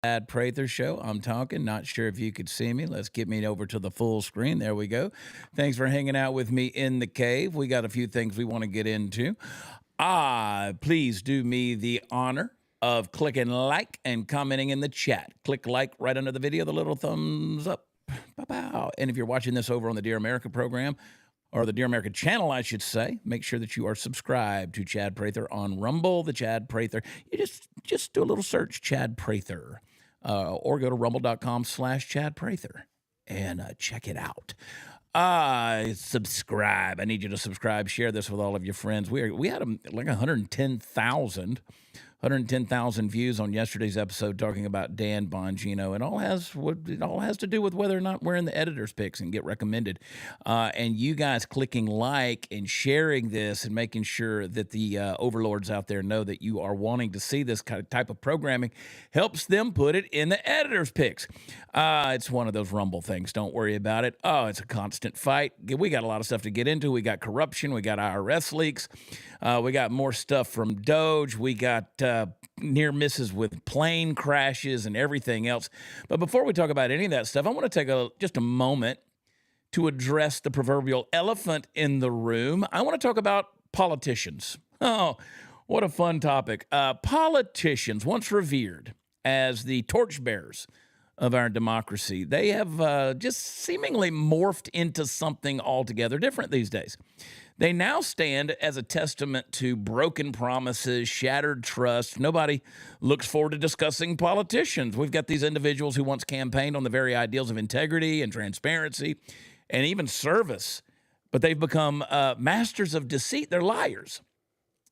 Chad Prather Show. I'm talking. Not sure if you could see me. Let's get me over to the full screen. There we go. Thanks for hanging out with me in the cave. We got a few things we want to get into. Please do me the honor of clicking like and commenting in the chat. Click like right under the video, the little thumbs up. Pow. And if you're watching this over on the Dear America program, or the Dear America channel, I should say, make sure that you are subscribed to Chad Prather on Rumble, the Chad Prather. You just do a little search, Chad Prather, or go to rumble.com/Chad Prather and check it out. Subscribe. I need you to subscribe. Share this with all of your friends. We had like 110,000 views on yesterday's episode talking about Dan Bongino. It all has to do with whether or not we're in the editor's picks and get recommended. And you guys clicking like and sharing this and making sure that the overlords out there know that you are wanting to see this kind of type of programming helps them put it in the editor's picks. It's one of those Rumble things. Don't worry about it. Oh, it's a constant fight. We got a lot of stuff to get into. We got corruption. We got IRS leaks. We got more stuff from Doge. We got near misses with plane crashes and everything else. But before we talk about any of that stuff, I want to take just a moment to address the proverbial elephant in the room. I want to talk about politicians. Oh, what a fun topic. Politicians, once revered as the torchbearers of our democracy, they have just seemingly morphed into something altogether different these days. They now stand as a testament to broken promises, shattered trust. Nobody looks forward to discussing politicians. We've got these individuals who once campaigned on the very ideals of integrity and transparency and even service, but they've become masters of deceit. They're liars.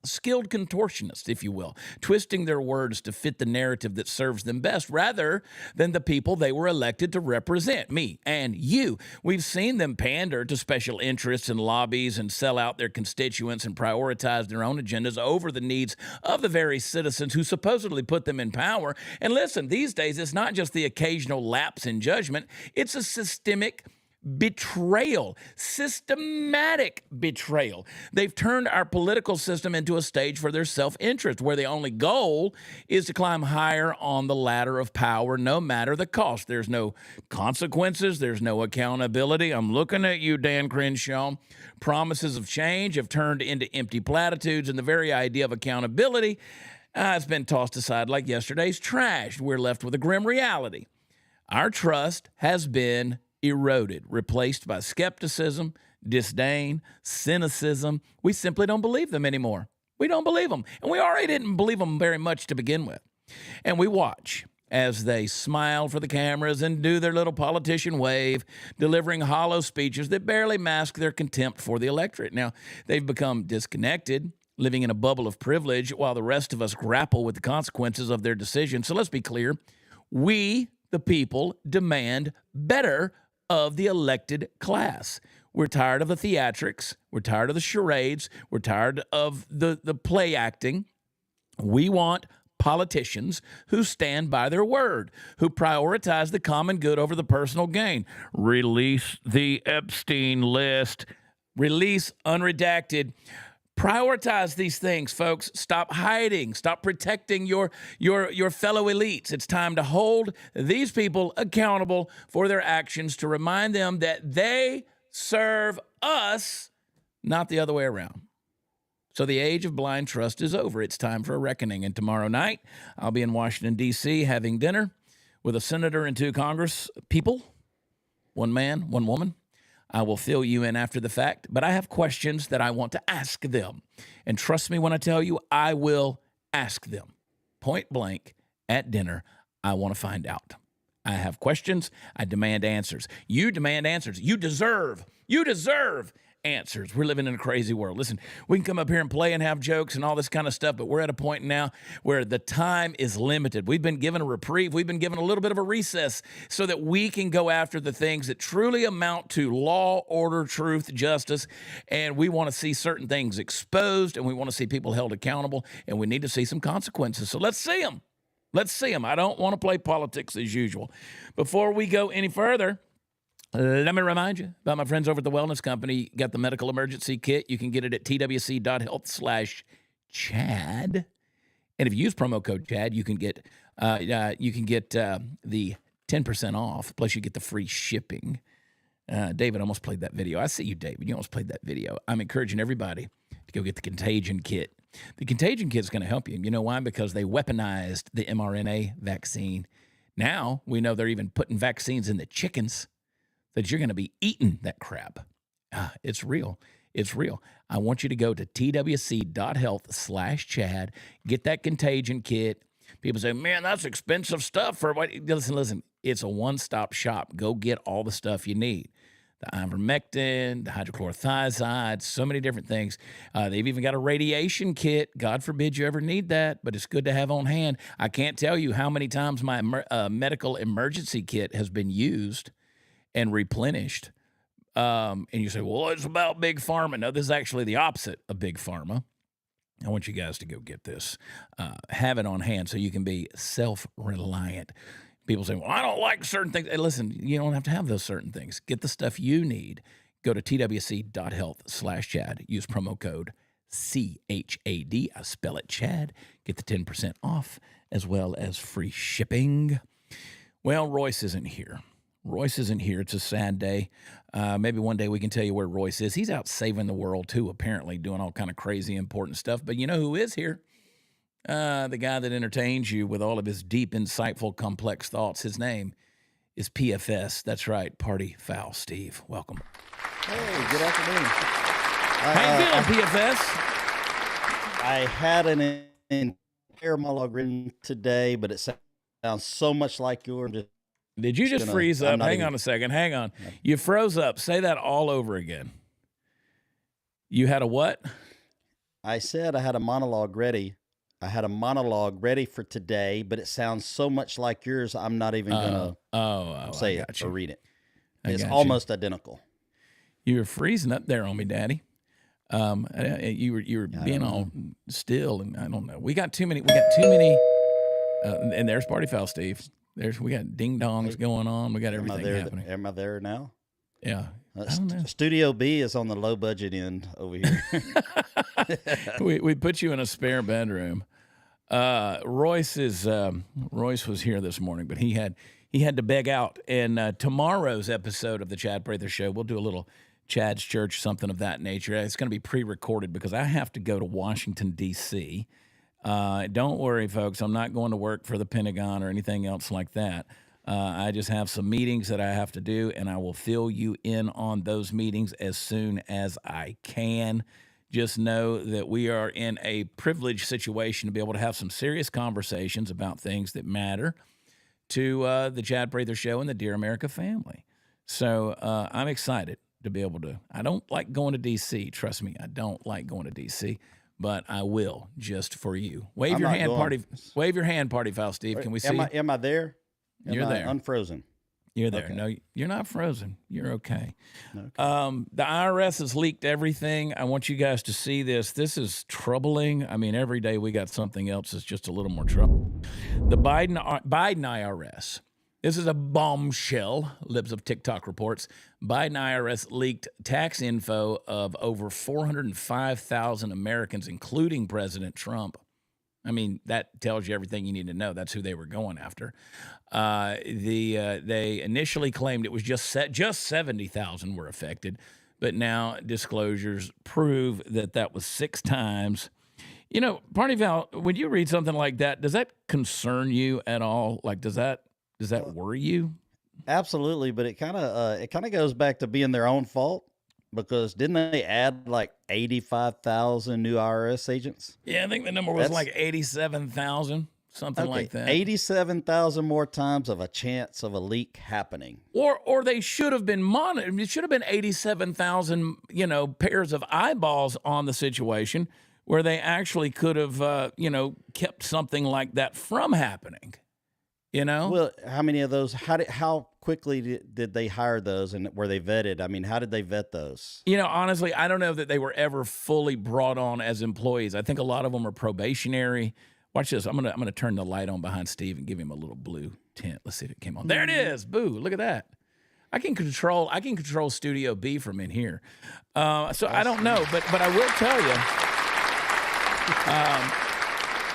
Skilled contortionists, if you will, twisting their words to fit the narrative that serves them best rather than the people they were elected to represent, me and you. We've seen them pander to special interests and lobbies and sell out their constituents and prioritize their own agendas over the needs of the very citizens who supposedly put them in power. And listen, these days, it's not just the occasional lapse in judgment, it's a systemic betrayal, systematic betrayal. They've turned our political system into a stage for their self-interest, where the only goal is to climb higher on the ladder of power, no matter the cost. There's no consequences. There's no accountability. I'm looking at you, Dan Crenshaw. Promises of change have turned into empty platitudes, and the very idea of accountability has been tossed aside like yesterday's trash. We're left with a grim reality. Our trust has been eroded, replaced by skepticism, disdain, cynicism. We simply don't believe them anymore. We don't believe them. And we already didn't believe them very much to begin with. And we watch as they smile for the cameras and do their little politician wave, delivering hollow speeches that barely mask their contempt for the electorate. Now, they've become disconnected, living in a bubble of privilege while the rest of us grapple with the consequences of their decisions. So let's be clear. We, the people, demand better of the elected class. We're tired of the theatrics. We're tired of the charades. We're tired of the play acting. We want politicians who stand by their word, who prioritize the common good over the personal gain. Release the Epstein list. Release unredacted. Prioritize these things, folks. Stop hiding. Stop protecting your fellow elites. It's time to hold these people accountable for their actions, to remind them that they serve us, not the other way around. So the age of blind trust is over. It's time for a reckoning. And tomorrow night, I'll be in Washington, D.C., having dinner with a senator and two Congress people, one man, one woman. I will fill you in after the fact, but I have questions that I want to ask them. And trust me when I tell you, I will ask them. Point blank, at dinner, I want to find out. I have questions. I demand answers. You demand answers. You deserve answers. We're living in a crazy world. Listen, we can come up here and play and have jokes and all this kind of stuff, but we're at a point now where the time is limited. We've been given a reprieve. We've been given a little bit of a recess so that we can go after the things that truly amount to law, order, truth, justice, and we want to see certain things exposed, and we want to see people held accountable, and we need to see some consequences. So let's see them. Let's see them. I don't want to play politics as usual. Before we go any further, let me remind you about my friends over at the Wellness Company. Got the medical emergency kit. You can get it at twc.health/Chad. And if you use promo code Chad, you can get You can get the 10% off, plus you get the free shipping. David almost played that video. I see you, David. You almost played that video. I'm encouraging everybody to go get the Contagion Kit. The Contagion Kit is going to help you. You know why? Because they weaponized the mRNA vaccine. Now we know they're even putting vaccines in the chickens that you're going to be eating that crap. It's real. It's real. I want you to go to twc.health/Chad, get that Contagion Kit. People say, man, that's expensive stuff. For what? Listen, it's a one-stop shop. Go get all the stuff you need. The ivermectin, the hydrochlorothiazide, so many different things. They've even got a radiation kit. God forbid you ever need that, but it's good to have on hand. I can't tell you how many times my medical emergency kit has been used and replenished. And you say, well, it's about Big Pharma. No, this is actually the opposite of Big Pharma. I want you guys to go get this. Have it on hand so you can be self-reliant. People say, well, I don't like certain things. Hey, listen, you don't have to have those certain things. Get the stuff you need. Go to twc.health/Chad. Use promo code CHAD. I spell it Chad. Get the 10% off as well as free shipping. Well, Royce isn't here. Royce isn't here. It's a sad day. Maybe one day we can tell you where Royce is. He's out saving the world, too, apparently, doing all kind of crazy, important stuff. But you know who is here? The guy that entertains you with all of his deep, insightful, complex thoughts. His name is PFS. That's right, Party Foul Steve. Welcome. Hey, good afternoon. How you feeling, PFS? I had an entire monologue written today, but it sounds so much like yours. Did you just freeze up? Hang on a second. Hang on. You froze up. Say that all over again. You had a what? I said I had a monologue ready. I had a monologue ready for today, but it sounds so much like yours, I'm not even going to say it or read it. It's almost identical. You were freezing up there on me, Daddy. You were being all still, and I don't know. We got too many. And there's Party Foul Steve. We got ding dongs going on. We got everything happening. Am I there now? Yeah. I don't know. Studio B is on the low budget end over here. we put you in a spare bedroom. Royce was here this morning, but he had to beg out. And tomorrow's episode of the Chad Prather Show, we'll do a little Chad's Church, something of that nature. It's going to be pre-recorded because I have to go to Washington, D.C. Don't worry, folks. I'm not going to work for the Pentagon or anything else like that. I just have some meetings that I have to do, and I will fill you in on those meetings as soon as I can. Just know that we are in a privileged situation to be able to have some serious conversations about things that matter to the Chad Prather Show and the Dear America family. So I'm excited to be able to. I don't like going to D.C. Trust me, I don't like going to D.C., but I will just for you. Wave your hand, Party Foul Steve. Can we see? Am I there? You're there. Unfrozen. You're there. Okay. No, you're not frozen. You're okay. The IRS has leaked everything. I want you guys to see this. This is troubling. I mean, every day we got something else that's just a little more trouble. The Biden IRS. This is a bombshell, Libs of TikTok reports. Biden IRS leaked tax info of over 405,000 Americans, including President Trump. I mean, that tells you everything you need to know. That's who they were going after. They initially claimed it was just 70,000 were affected, but now disclosures prove that was 6 times. You know, Party Val, when you read something like that, does that concern you at all? Like, does that worry you? Absolutely, but it kind of goes back to being their own fault. Because didn't they add like 85,000 new IRS agents? Yeah, I think the number was like 87,000, something like that. 87,000 more times of a chance of a leak happening. Or they should have been monitored. It should have been 87,000, pairs of eyeballs on the situation where they actually could have, kept something like that from happening. Well, how many of those? How quickly did they hire those, and were they vetted? I mean, how did they vet those? Honestly, I don't know that they were ever fully brought on as employees. I think a lot of them are probationary. Watch this. I'm gonna turn the light on behind Steve and give him a little blue tint. Let's see if it came on. There it is. Boo! Look at that. I can control Studio B from in here. So I don't know, but I will tell you.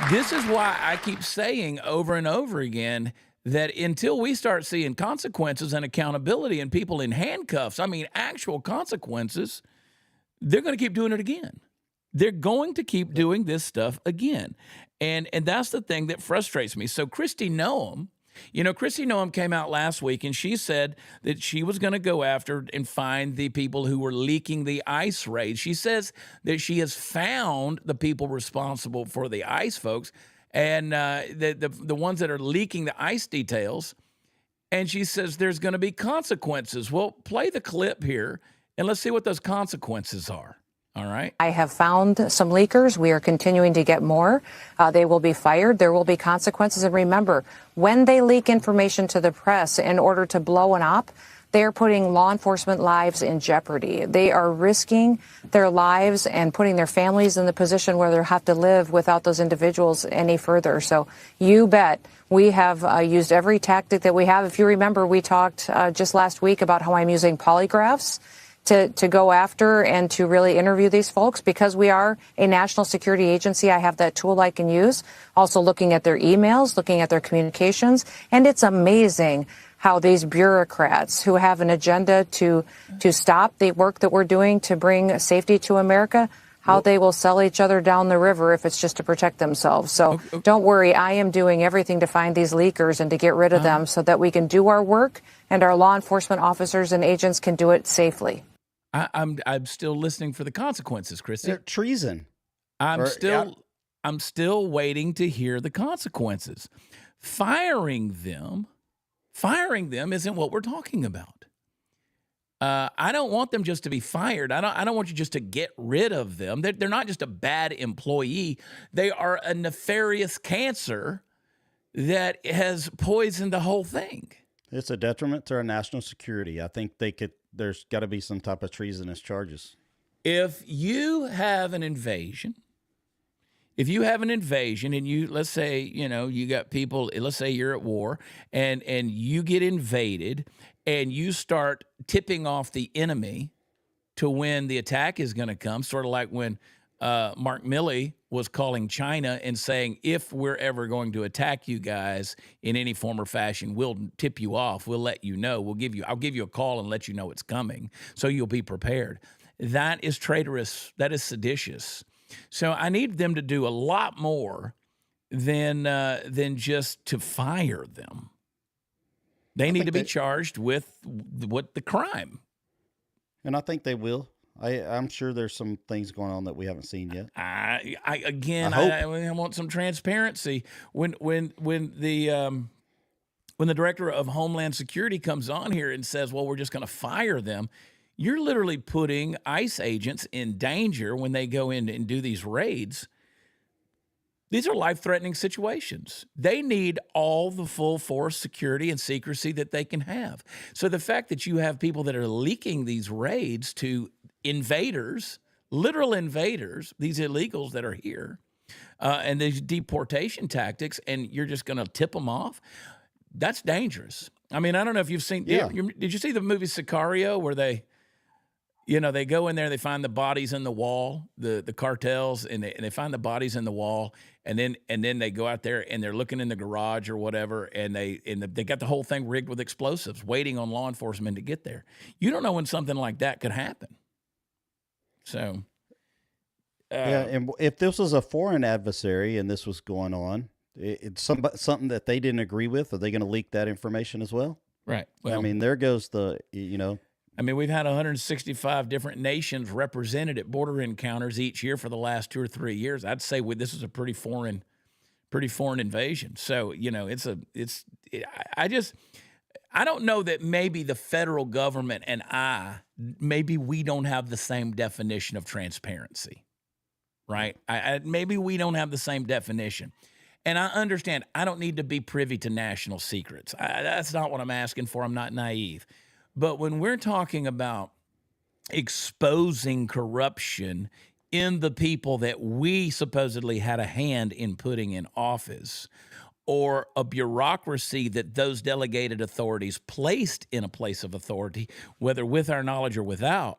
This is why I keep saying over and over again that until we start seeing consequences and accountability and people in handcuffs, I mean, actual consequences, they're going to keep doing it again. They're going to keep doing this stuff again. And that's the thing that frustrates me. So Kristi Noem, Kristi Noem came out last week and she said that she was going to go after and find the people who were leaking the ice raids. She says that she has found the people responsible for the ice folks and the ones that are leaking the ice details. And she says there's going to be consequences. Well, play the clip here and let's see what those consequences are. All right. I have found some leakers. We are continuing to get more. They will be fired. There will be consequences. And remember, when they leak information to the press in order to blow an op, they are putting law enforcement lives in jeopardy. They are risking their lives and putting their families in the position where they'll have to live without those individuals any further. So you bet we have used every tactic that we have. If you remember, we talked just last week about how I'm using polygraphs to go after and to really interview these folks. Because we are a national security agency, I have that tool I can use. Also looking at their emails, looking at their communications. And it's amazing how these bureaucrats who have an agenda to stop the work that we're doing to bring safety to America, how they will sell each other down the river if it's just to protect themselves. So don't worry, I am doing everything to find these leakers and to get rid of them so that we can do our work and our law enforcement officers and agents can do it safely. I'm still listening for the consequences, Kristi. They're treason. I'm still waiting to hear the consequences. Firing them isn't what we're talking about. I don't want them just to be fired. I don't want you just to get rid of them. They're not just a bad employee. They are a nefarious cancer that has poisoned the whole thing. It's a detriment to our national security. I think there's got to be some type of treasonous charges. If you have an invasion, and you, let's say, you got people, let's say you're at war and you get invaded and you start tipping off the enemy to when the attack is going to come, sort of like when Mark Milley was calling China and saying, if we're ever going to attack you guys in any form or fashion, we'll tip you off. We'll let you know. I'll give you a call and let you know it's coming so you'll be prepared. That is traitorous. That is seditious. So I need them to do a lot more than just to fire them. They need to be charged with the crime. And I think they will. I'm sure there's some things going on that we haven't seen yet. I want some transparency. When the director of Homeland Security comes on here and says, well, we're just going to fire them, you're literally putting ICE agents in danger when they go in and do these raids. These are life-threatening situations. They need all the full force security and secrecy that they can have. So the fact that you have people that are leaking these raids to invaders, literal invaders, these illegals that are here, and these deportation tactics, and you're just going to tip them off, that's dangerous. I mean, I don't know if you've seen, did you see the movie Sicario where they go in there, they find the bodies in the wall, the cartels, and they find the bodies in the wall, and then they go out there and they're looking in the garage or whatever, and they got the whole thing rigged with explosives, waiting on law enforcement to get there. You don't know when something like that could happen. So, and if this was a foreign adversary and this was going on, it's something that they didn't agree with, are they going to leak that information as well? Right. Well, I mean, there goes we've had 165 different nations represented at border encounters each year for the last 2 or 3 years. I'd say this is a pretty foreign invasion. So, I don't know that maybe the federal government and maybe we don't have the same definition of transparency, right? Maybe we don't have the same definition. And I understand I don't need to be privy to national secrets. That's not what I'm asking for. I'm not naive. But when we're talking about exposing corruption in the people that we supposedly had a hand in putting in office, or a bureaucracy that those delegated authorities placed in a place of authority, whether with our knowledge or without,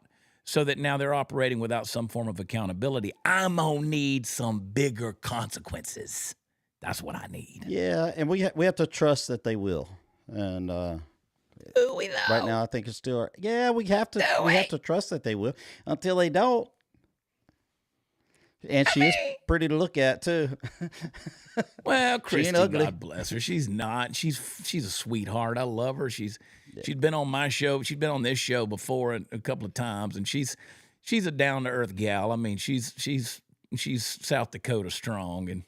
so that now they're operating without some form of accountability. I'm going to need some bigger consequences. That's what I need. Yeah, and we have to trust that they will. And right now, I think it's still. Yeah, we have to trust that they will until they don't. And she is pretty to look at too. Well, Christy, God bless her. She's not. She's a sweetheart. I love her. She's been on my show. She's been on this show before a couple of times, and she's a down to earth gal. I mean, she's South Dakota strong, and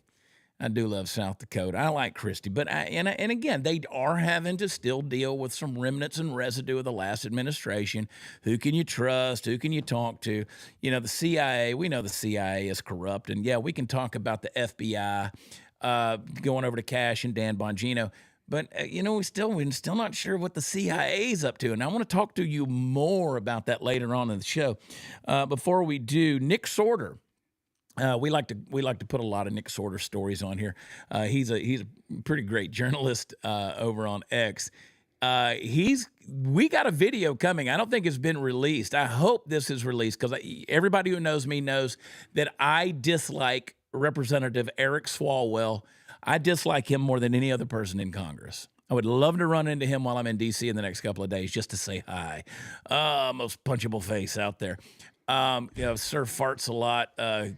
I do love South Dakota. I like Christy, but and again, they are having to still deal with some remnants and residue of the last administration. Who can you trust? Who can you talk to? You know, the CIA. We know the CIA is corrupt, and yeah, we can talk about the FBI going over to Cash and Dan Bongino. But we're still not sure what the CIA is up to, and I want to talk to you more about that later on in the show. Before we do, Nick Sorter. We like to put a lot of Nick Sorter stories on here. He's a pretty great journalist over on X. We got a video coming. I don't think it's been released. I hope this is released because everybody who knows me knows that I dislike Representative Eric Swalwell. I dislike him more than any other person in Congress. I would love to run into him while I'm in D.C. in the next couple of days just to say hi. Most punchable face out there. Sir farts a lot.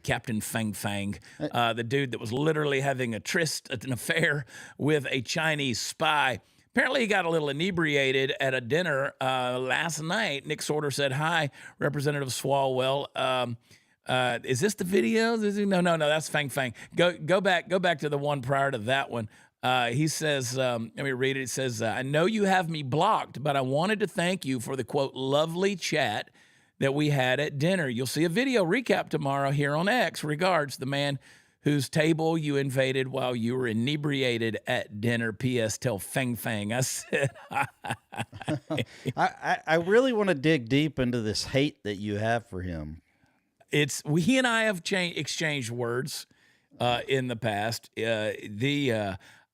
Captain Fang Fang, the dude that was literally having an affair with a Chinese spy. Apparently, he got a little inebriated at a dinner last night. Nick Sorter said, "Hi, Representative Swalwell. Is this the video? No. That's Fang Fang. Go back to the one prior to that one." He says, let me read it. It says, "I know you have me blocked, but I wanted to thank you for the quote lovely chat that we had at dinner. You'll see a video recap tomorrow here on X. Regards, the man whose table you invaded while you were inebriated at dinner. P.S. Tell Fang Fang I said I really want to dig deep into this hate that you have for him. He and I have exchanged words in the past.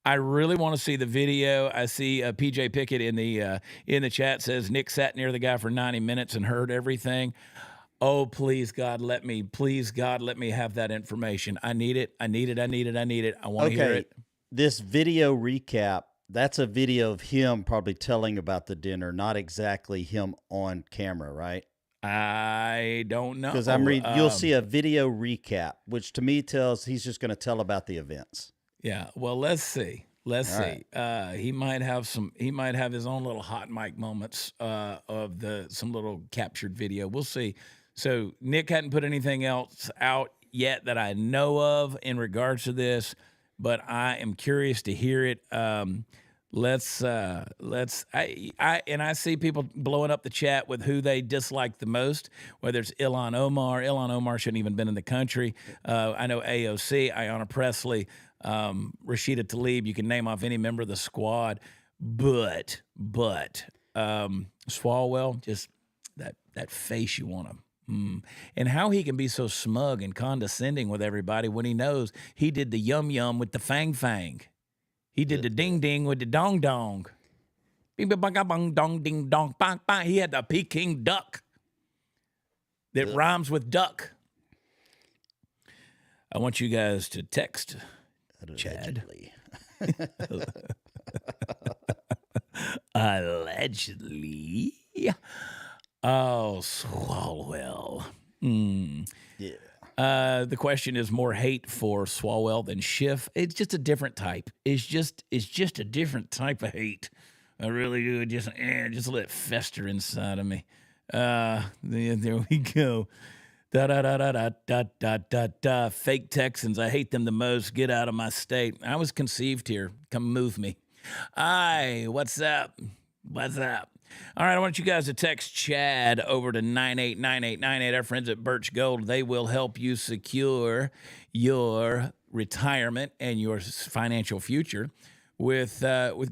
I really want to see the video. I see PJ Pickett in the chat says Nick sat near the guy for 90 minutes and heard everything. Oh, please God, let me have that information. I need it. I want to hear it. This video recap, that's a video of him probably telling about the dinner, not exactly him on camera, right? I don't know. Because you'll see a video recap, which to me tells he's just going to tell about the events. Yeah, well, let's see. Right. He might have his own little hot mic moments of some little captured video. We'll see. So Nick hadn't put anything else out yet that I know of in regards to this, but I am curious to hear it. I see people blowing up the chat with who they dislike the most, whether it's Ilhan Omar. Ilhan Omar shouldn't even been in the country. I know AOC, Ayanna Pressley, Rashida Tlaib. You can name off any member of the squad, but Swalwell, just that face you want to. And how he can be so smug and condescending with everybody when he knows he did the yum yum with the fang fang. He did the ding ding with the dong dong. Bing bang bang bang dong ding dong bang bang. He had the Peking duck that rhymes with duck. I want you guys to text Chad. Allegedly. Oh, Swalwell. Yeah. The question is more hate for Swalwell than Schiff. It's just a different type. It's just a different type of hate. I really do. Just let it fester inside of me. There we go. Da. Fake Texans. I hate them the most. Get out of my state. I was conceived here. Come move me. Aye, what's up? All right, I want you guys to text Chad over to 989898. Our friends at Birch Gold, they will help you secure your retirement and your financial future with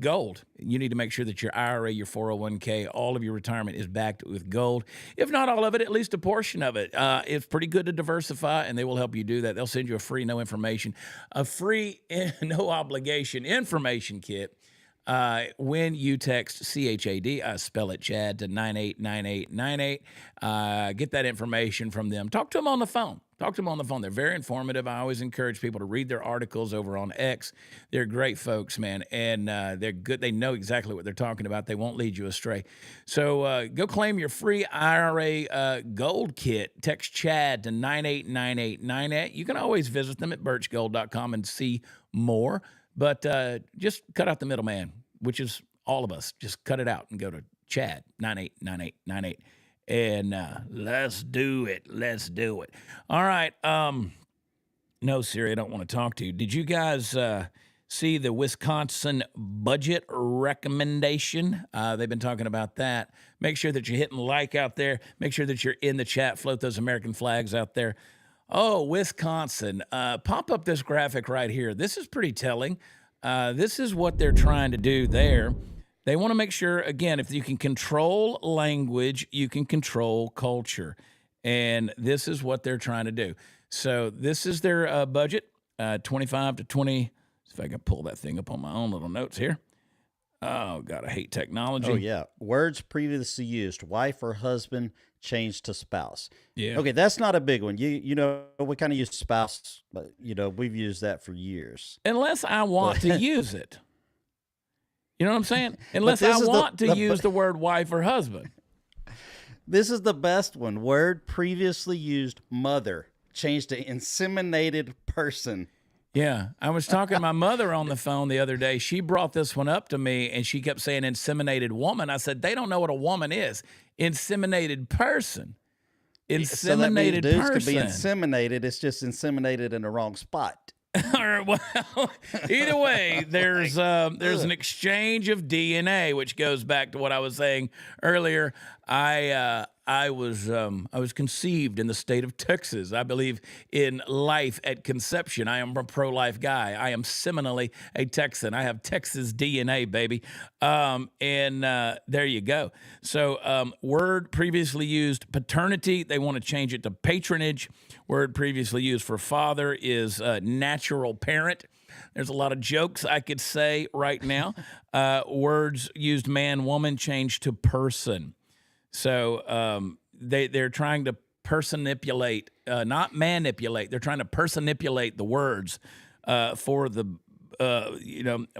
gold. You need to make sure that your IRA, your 401k, all of your retirement is backed with gold. If not all of it, at least a portion of it. It's pretty good to diversify, and they will help you do that. They'll send you a free, no obligation information kit. when you text CHAD, spell it Chad, to 989898. Get that information from them. Talk to them on the phone. They're very informative. I always encourage people to read their articles over on X. They're great folks, man, and they're good. They know exactly what they're talking about. They won't lead you astray. So go claim your free IRA gold kit. Text Chad to 989898. You can always visit them at birchgold.com and see more. But just cut out the middleman, which is all of us. Just cut it out and go to Chad 989898. And let's do it. All right. No, Siri, I don't want to talk to you. Did you guys see the Wisconsin budget recommendation? They've been talking about that. Make sure that you're hitting like out there. Make sure that you're in the chat. Float those American flags out there. Oh, Wisconsin. Pop up this graphic right here. This is pretty telling. This is what they're trying to do there. They want to make sure, again, if you can control language, you can control culture. And this is what they're trying to do. So this is their budget, 25 to 20. See if I can pull that thing up on my own little notes here. Oh, God, I hate technology. Oh, yeah. Words previously used, wife or husband, changed to spouse. Yeah. Okay, that's not a big one. You know, we kind of use spouse, but, we've used that for years. Unless I want to use it. You know what I'm saying? Unless I want to use the word wife or husband. This is the best one. Word previously used, mother, changed to inseminated person. Yeah, I was talking to my mother on the phone the other day. She brought this one up to me, and she kept saying inseminated woman. I said, they don't know what a woman is. Inseminated person. Inseminated so that means dudes person. could be inseminated. It's just inseminated in the wrong spot. Well, either way, there's an exchange of DNA, which goes back to what I was saying earlier. I was conceived in the state of Texas. I believe in life at conception. I am a pro-life guy. I am seminally a Texan. I have Texas DNA, baby. And there you go. So word previously used, paternity, they want to change it to patronage. Word previously used for father is natural parent. There's a lot of jokes I could say right now. Words used man, woman, changed to person. So they're trying to personipulate, not manipulate. They're trying to personipulate the words for the,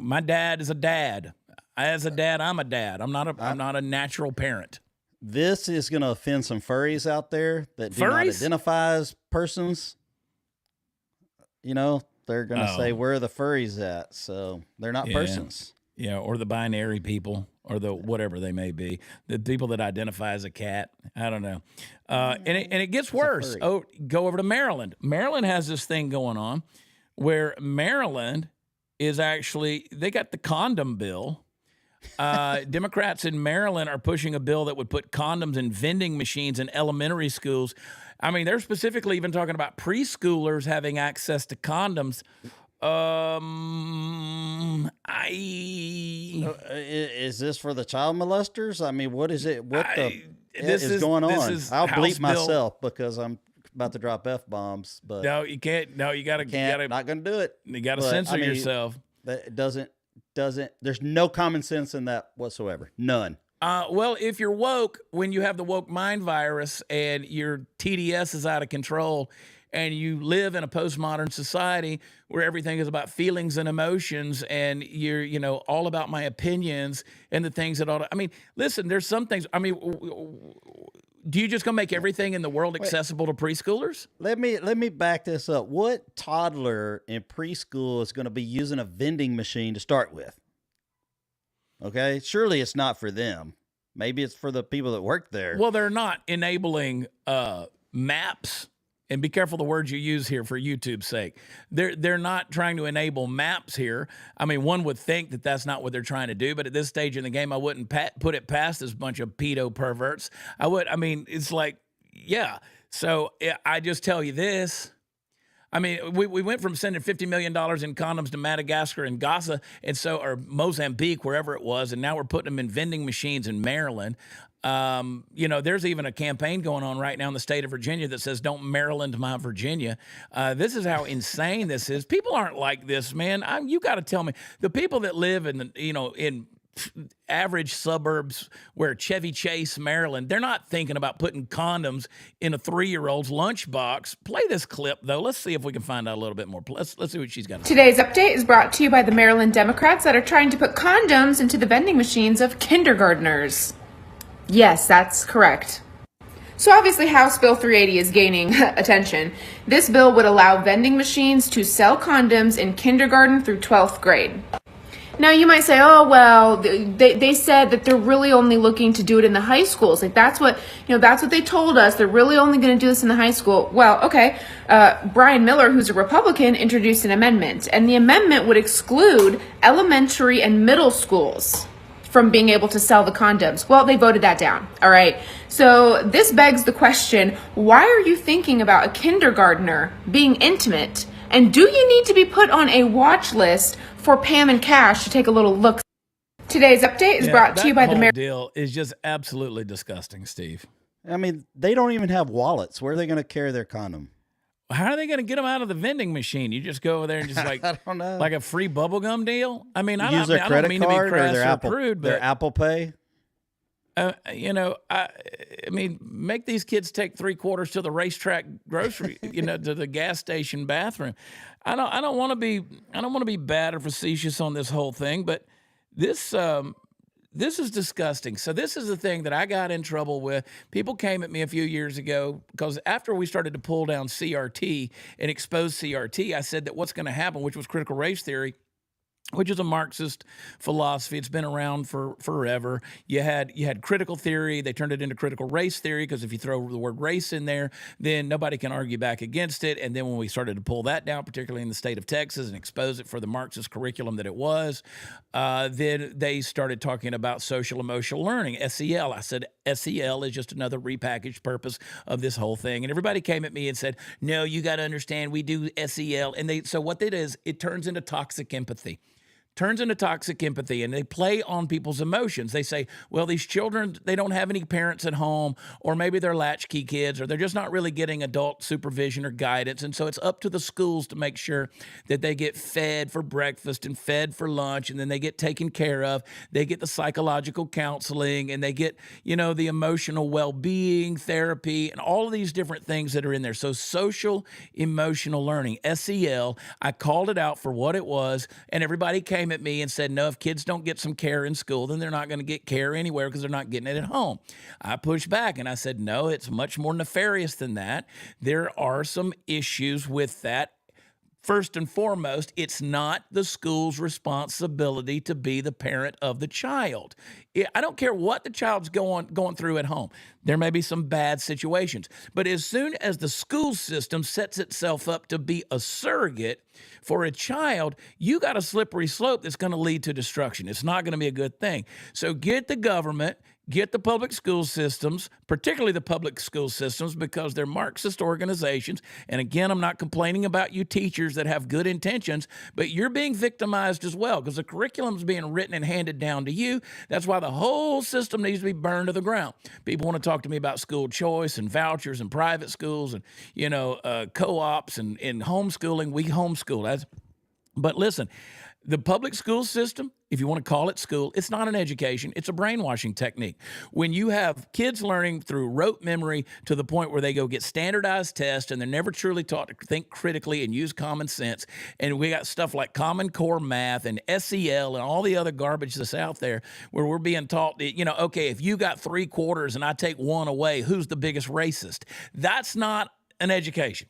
my dad is a dad. As a dad, I'm a dad. I'm not a natural parent. This is going to offend some furries out there that do not identify as persons. They're going to say, where are the furries at? So they're not persons. Yeah, or the binary people, or the whatever they may be. The people that identify as a cat. I don't know. And it gets worse. Oh, go over to Maryland. Maryland has this thing going on where Maryland is actually, they got the condom bill. Democrats in Maryland are pushing a bill that would put condoms in vending machines in elementary schools. I mean, they're specifically even talking about preschoolers having access to condoms. Is this for the child molesters? I mean, what is it? What is going on? I'll bleep myself because I'm about to drop F-bombs. But no, you can't. No, you gotta. Not gonna do it. You gotta censor yourself. That doesn't. There's no common sense in that whatsoever. None. Well, if you're woke, when you have the woke mind virus and your TDS is out of control, and you live in a postmodern society where everything is about feelings and emotions, and you're, all about my opinions and the things that I mean, listen, there's some things. I mean, do you just gonna make everything in the world accessible to preschoolers? Let me back this up. What toddler in preschool is going to be using a vending machine to start with? Okay, surely it's not for them. Maybe it's for the people that work there. Well, they're not enabling maps. And be careful the words you use here for YouTube's sake. They're not trying to enable maps here. I mean, one would think that that's not what they're trying to do, but at this stage in the game, I wouldn't put it past this bunch of pedo perverts. It's like, yeah. So I just tell you this. I mean, we went from sending $50 million in condoms to Madagascar and Gaza, or Mozambique, wherever it was, and now we're putting them in vending machines in Maryland. There's even a campaign going on right now in the state of Virginia that says, "Don't Maryland my Virginia." This is how insane this is. People aren't like this, man. You got to tell me, the people that live in average suburbs where Chevy Chase, Maryland, they're not thinking about putting condoms in a 3-year-old's lunchbox. Play this clip, though. Let's see if we can find out a little bit more. Let's see what she's got to say. Today's update is brought to you by the Maryland Democrats that are trying to put condoms into the vending machines of kindergartners. Yes, that's correct. So obviously House Bill 380 is gaining attention. This bill would allow vending machines to sell condoms in kindergarten through 12th grade. Now you might say, oh, well, they said that they're really only looking to do it in the high schools. Like that's what they told us. They're really only going to do this in the high school. Well, okay. Brian Miller, who's a Republican, introduced an amendment, and the amendment would exclude elementary and middle schools from being able to sell the condoms. Well, they voted that down. All right. So this begs the question, why are you thinking about a kindergartner being intimate? And do you need to be put on a watch list for Pam and Cash to take a little look? Today's update is brought to you by the Maryland. Deal is just absolutely disgusting, Steve. I mean, they don't even have wallets. Where are they going to carry their condom? How are they going to get them out of the vending machine? You just go over there and just like, I don't know, like a free bubblegum deal? I mean, I don't mean to be crass or crude, but their Apple Pay. I mean, make these kids take 3/4 to the racetrack grocery, to the gas station bathroom. I don't want to be bad or facetious on this whole thing, but this is disgusting. So this is the thing that I got in trouble with. People came at me a few years ago because after we started to pull down CRT and expose CRT, I said that what's going to happen, which was critical race theory, which is a Marxist philosophy. It's been around for forever. You had critical theory. They turned it into critical race theory because if you throw the word race in there, then nobody can argue back against it. And then when we started to pull that down, particularly in the state of Texas, and expose it for the Marxist curriculum that it was, then they started talking about social emotional learning, SEL. I said SEL is just another repackaged purpose of this whole thing. And everybody came at me and said, no, you got to understand, we do SEL. And so what it is, it turns into toxic empathy. And they play on people's emotions. They say, well, these children, they don't have any parents at home, or maybe they're latchkey kids, or they're just not really getting adult supervision or guidance. And so it's up to the schools to make sure that they get fed for breakfast and fed for lunch, and then they get taken care of. They get the psychological counseling, and they get, the emotional well-being therapy and all of these different things that are in there. So social emotional learning, SEL, I called it out for what it was, and everybody came at me and said, no, if kids don't get some care in school, then they're not going to get care anywhere because they're not getting it at home. I pushed back and I said, no, it's much more nefarious than that. There are some issues with that. First and foremost, it's not the school's responsibility to be the parent of the child. I don't care what the child's going through at home. There may be some bad situations. But as soon as the school system sets itself up to be a surrogate for a child, you got a slippery slope that's going to lead to destruction. It's not going to be a good thing. So get the government, get the public school systems, particularly the public school systems, because they're Marxist organizations. And again, I'm not complaining about you teachers that have good intentions, but you're being victimized as well because the curriculum's being written and handed down to you. That's why the whole system needs to be burned to the ground. People want to talk to me about school choice and vouchers and private schools and, co-ops and homeschooling. We homeschool. But listen, the public school system, if you want to call it school, it's not an education. It's a brainwashing technique. When you have kids learning through rote memory to the point where they go get standardized tests and they're never truly taught to think critically and use common sense, and we got stuff like Common Core math and SEL and all the other garbage that's out there where we're being taught that, okay, if you got 3/4 and I take one away, who's the biggest racist? That's not an education.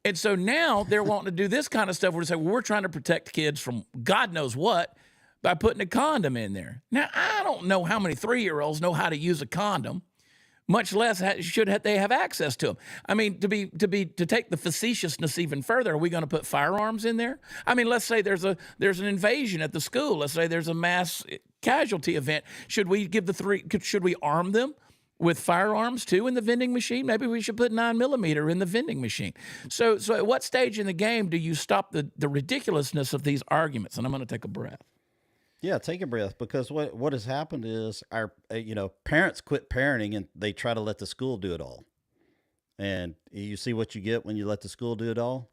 And so now they're wanting to do this kind of stuff where they say, well, we're trying to protect kids from God knows what by putting a condom in there. Now, I don't know how many 3-year-olds know how to use a condom, much less should they have access to them. I mean, to take the facetiousness even further, are we going to put firearms in there? I mean, let's say there's an invasion at the school. Let's say there's a mass casualty event. Should we arm them with firearms too in the vending machine? Maybe we should put 9mm in the vending machine. So at what stage in the game do you stop the ridiculousness of these arguments? And I'm going to take a breath. Yeah, take a breath, because what has happened is our parents quit parenting and they try to let the school do it all. And you see what you get when you let the school do it all.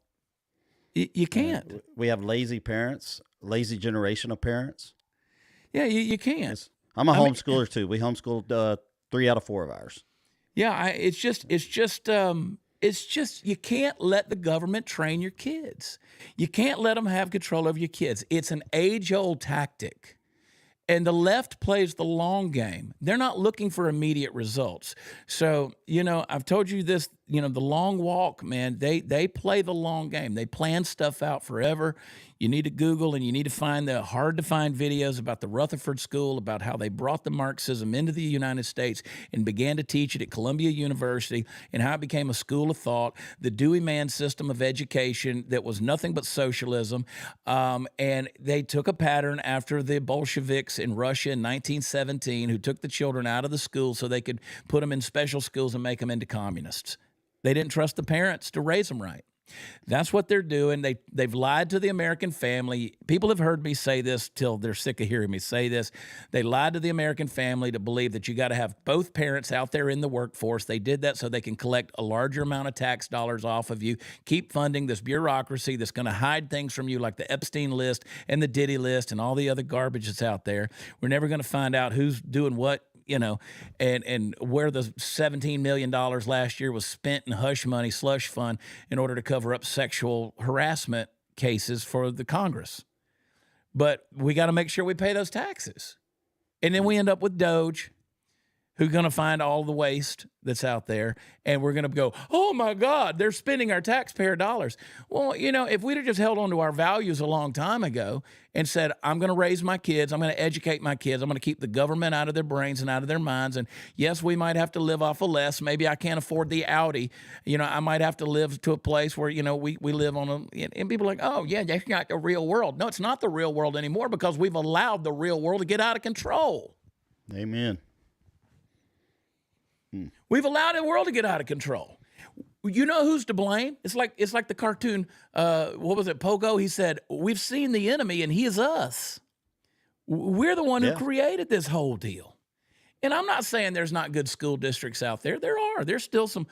You can't. We have lazy parents, lazy generation of parents. Yeah, you can't. I'm a homeschooler too. We homeschooled 3 out of 4 of ours. Yeah, it's just you can't let the government train your kids. You can't let them have control over your kids. It's an age-old tactic. And the left plays the long game. They're not looking for immediate results. So, I've told you this, the long walk, man, they play the long game. They plan stuff out forever. You need to Google and you need to find the hard-to-find videos about the Rutherford School, about how they brought the Marxism into the United States and began to teach it at Columbia University, and how it became a school of thought, the Dewey Man system of education that was nothing but socialism. And they took a pattern after the Bolsheviks in Russia in 1917, who took the children out of the school so they could put them in special schools and make them into communists. They didn't trust the parents to raise them right. That's what they're doing. They've lied to the American family. People have heard me say this till they're sick of hearing me say this. They lied to the American family to believe that you got to have both parents out there in the workforce. They did that so they can collect a larger amount of tax dollars off of you, keep funding this bureaucracy that's going to hide things from you, like the Epstein list and the Diddy list and all the other garbage that's out there. We're never going to find out who's doing what, and where the $17 million last year was spent in hush money, slush fund, in order to cover up sexual harassment cases for the Congress. But we got to make sure we pay those taxes. And then we end up with Doge, who's going to find all the waste that's out there, and we're going to go, oh my God, they're spending our taxpayer dollars. Well, if we'd have just held on to our values a long time ago and said, I'm going to raise my kids, I'm going to educate my kids, I'm going to keep the government out of their brains and out of their minds, and yes, we might have to live off of less. Maybe I can't afford the Audi. I might have to live to a place where, we live on and people are like, oh yeah, that's not the real world. No, it's not the real world anymore, because we've allowed the real world to get out of control. Amen. We've allowed the world to get out of control. You know who's to blame? It's like the cartoon, what was it, Pogo? He said, we've seen the enemy and he is us. We're the one who created this whole deal. And I'm not saying there's not good school districts out there. There are. There's still some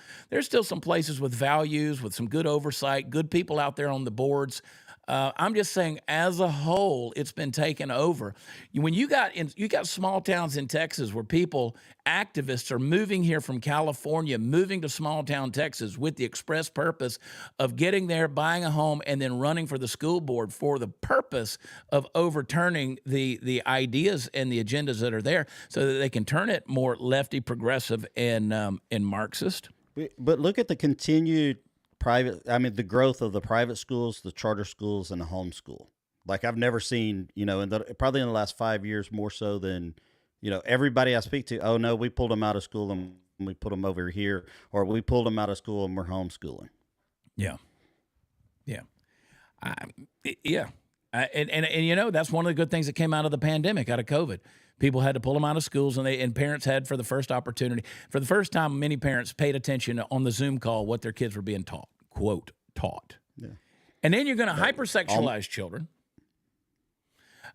places with values, with some good oversight, good people out there on the boards. I'm just saying, as a whole, it's been taken over. When you got small towns in Texas where activists are moving here from California, moving to small town Texas with the express purpose of getting there, buying a home, and then running for the school board for the purpose of overturning the ideas and the agendas that are there, so that they can turn it more lefty, progressive, and Marxist. But look at the continued the growth of the private schools, the charter schools, and the homeschool. Like, I've never seen, probably in the last 5 years more so than, everybody I speak to. Oh no, we pulled them out of school and we put them over here, or we pulled them out of school and we're homeschooling. Yeah. Yeah. And that's one of the good things that came out of the pandemic, out of COVID. People had to pull them out of schools, and parents had, for the first opportunity, for the first time, many parents paid attention on the Zoom call what their kids were being taught, quote, taught. Yeah. And then you're going to hypersexualize children.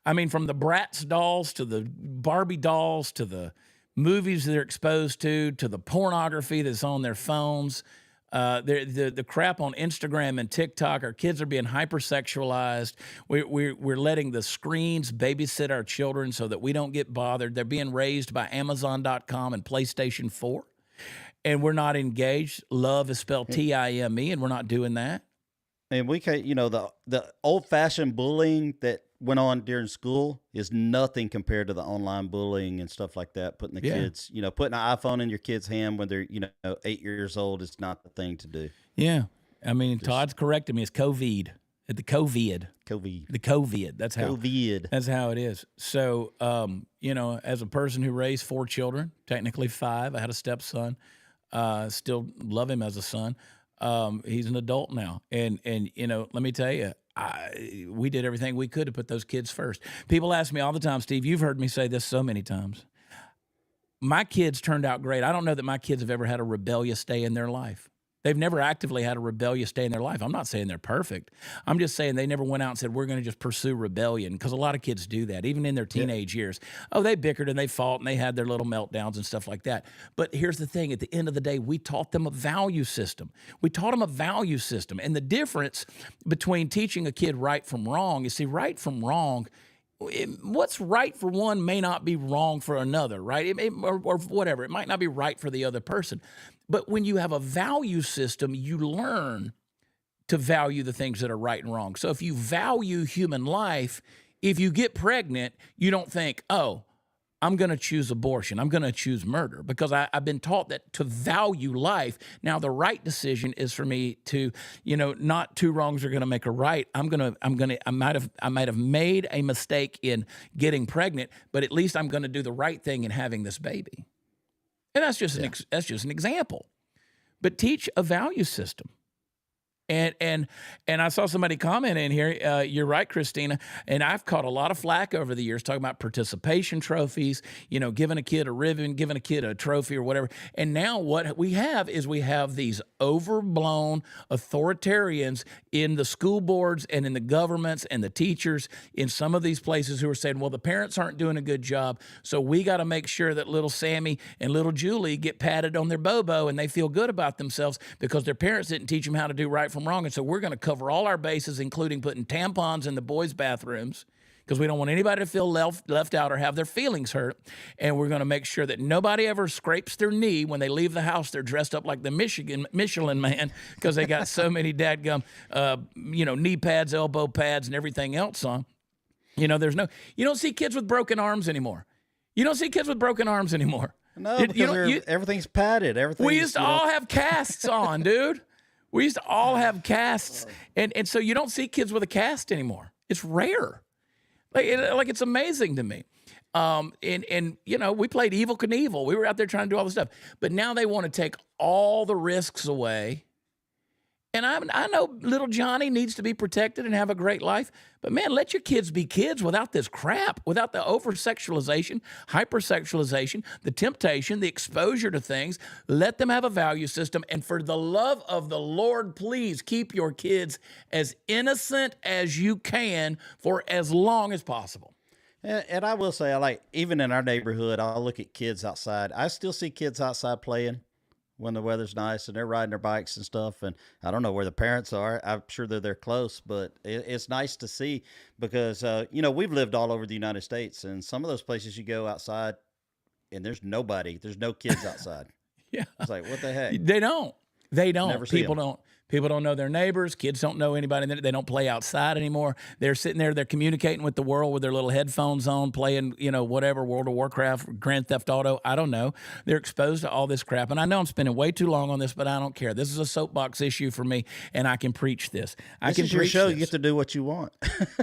I mean, from the Bratz dolls to the Barbie dolls to the movies they're exposed to the pornography that's on their phones. The crap on Instagram and TikTok, our kids are being hypersexualized. We're letting the screens babysit our children so that we don't get bothered. They're being raised by Amazon.com and PlayStation 4, and we're not engaged. Love is spelled T-I-M-E, and we're not doing that. And we can't, the old-fashioned bullying that went on during school is nothing compared to the online bullying and stuff like that. Putting the kids, putting an iPhone in your kid's hand when they're, 8 years old is not the thing to do. Yeah. I mean, Todd's correcting me. It's COVID. The COVID. The COVID. That's how. COVID. That's how it is. So, as a person who raised 4 children, technically 5, I had a stepson. Still love him as a son. He's an adult now, and let me tell you, we did everything we could to put those kids first. People ask me all the time, Steve, you've heard me say this so many times. My kids turned out great. I don't know that my kids have ever had a rebellious day in their life. They've never actively had a rebellious day in their life. I'm not saying they're perfect. I'm just saying they never went out and said, we're going to just pursue rebellion, because a lot of kids do that, even in their teenage years. Oh, they bickered and they fought and they had their little meltdowns and stuff like that. But here's the thing. At the end of the day, we taught them a value system. And the difference between teaching a kid right from wrong is, see, right from wrong, what's right for one may not be wrong for another, right? Or whatever. It might not be right for the other person. But when you have a value system, you learn to value the things that are right and wrong. So if you value human life, if you get pregnant, you don't think, oh, I'm going to choose abortion. I'm going to choose murder, because I've been taught that to value life. Now, the right decision is for me to, not two wrongs are going to make a right. I might have made a mistake in getting pregnant, but at least I'm going to do the right thing in having this baby. And that's just an example. But teach a value system. And I saw somebody comment in here. You're right, Christina. And I've caught a lot of flack over the years talking about participation trophies, giving a kid a ribbon, giving a kid a trophy or whatever. And now what we have is these overblown authoritarians in the school boards and in the governments and the teachers in some of these places who are saying, well, the parents aren't doing a good job, so we got to make sure that little Sammy and little Julie get patted on their bobo and they feel good about themselves because their parents didn't teach them how to do right from wrong. And so we're going to cover all our bases, including putting tampons in the boys' bathrooms, because we don't want anybody to feel left out or have their feelings hurt. And we're going to make sure that nobody ever scrapes their knee when they leave the house. They're dressed up like the Michelin man, because they got so many dadgum, knee pads, elbow pads, and everything else on. You don't see kids with broken arms anymore. No, because everything's padded. We used to all have casts on, dude. We used to all have casts, and so you don't see kids with a cast anymore. It's rare. Like it's amazing to me. We played Evel Knievel. We were out there trying to do all this stuff. But now they want to take all the risks away. And I know little Johnny needs to be protected and have a great life. But, man, let your kids be kids without this crap, without the over-sexualization, hypersexualization, the temptation, the exposure to things. Let them have a value system. And for the love of the Lord, please keep your kids as innocent as you can for as long as possible. And I will say, even in our neighborhood, I'll look at kids outside. I still see kids outside playing when the weather's nice and they're riding their bikes and stuff. And I don't know where the parents are. I'm sure they're close, but it's nice to see because, we've lived all over the United States, and some of those places you go outside and there's no kids outside. Yeah. It's like, what the heck? They don't. Never see People them. don't. People don't know their neighbors. Kids don't know anybody. They don't play outside anymore. They're sitting there. They're communicating with the world with their little headphones on, playing, whatever, World of Warcraft, Grand Theft Auto. I don't know. They're exposed to all this crap. And I know I'm spending way too long on this, but I don't care. This is a soapbox issue for me, and I can preach this. This is your show. You get to do what you want.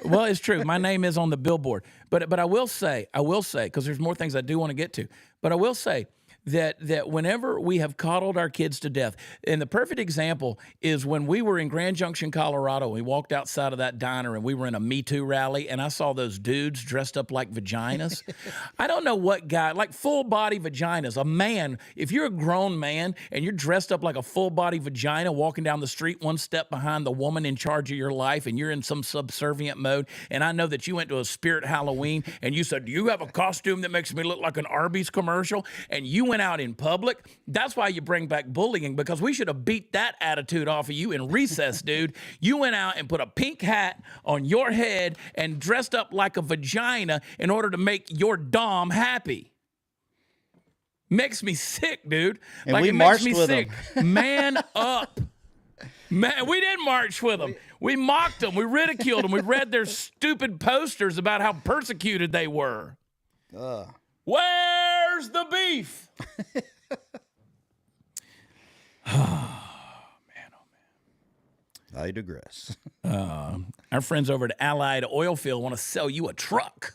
Well, it's true. My name is on the billboard. But I will say, because there's more things I do want to get to, but I will say, that whenever we have coddled our kids to death, and the perfect example is when we were in Grand Junction, Colorado, we walked outside of that diner and we were in a Me Too rally, and I saw those dudes dressed up like vaginas. I don't know what guy, like full body vaginas. A man, if you're a grown man and you're dressed up like a full body vagina walking down the street one step behind the woman in charge of your life, and you're in some subservient mode, and I know that you went to a Spirit Halloween and you said, do you have a costume that makes me look like an Arby's commercial? And you went out in public. That's why you bring back bullying, because we should have beat that attitude off of you in recess, dude. You went out and put a pink hat on your head and dressed up like a vagina in order to make your dom happy. Makes me sick, dude. And we marched with them. Man up. Man, we didn't march with them. We mocked them. We ridiculed them. We read their stupid posters about how persecuted they were. Where's the beef? Oh, man. I digress. Our friends over at Allied Oilfield want to sell you a truck.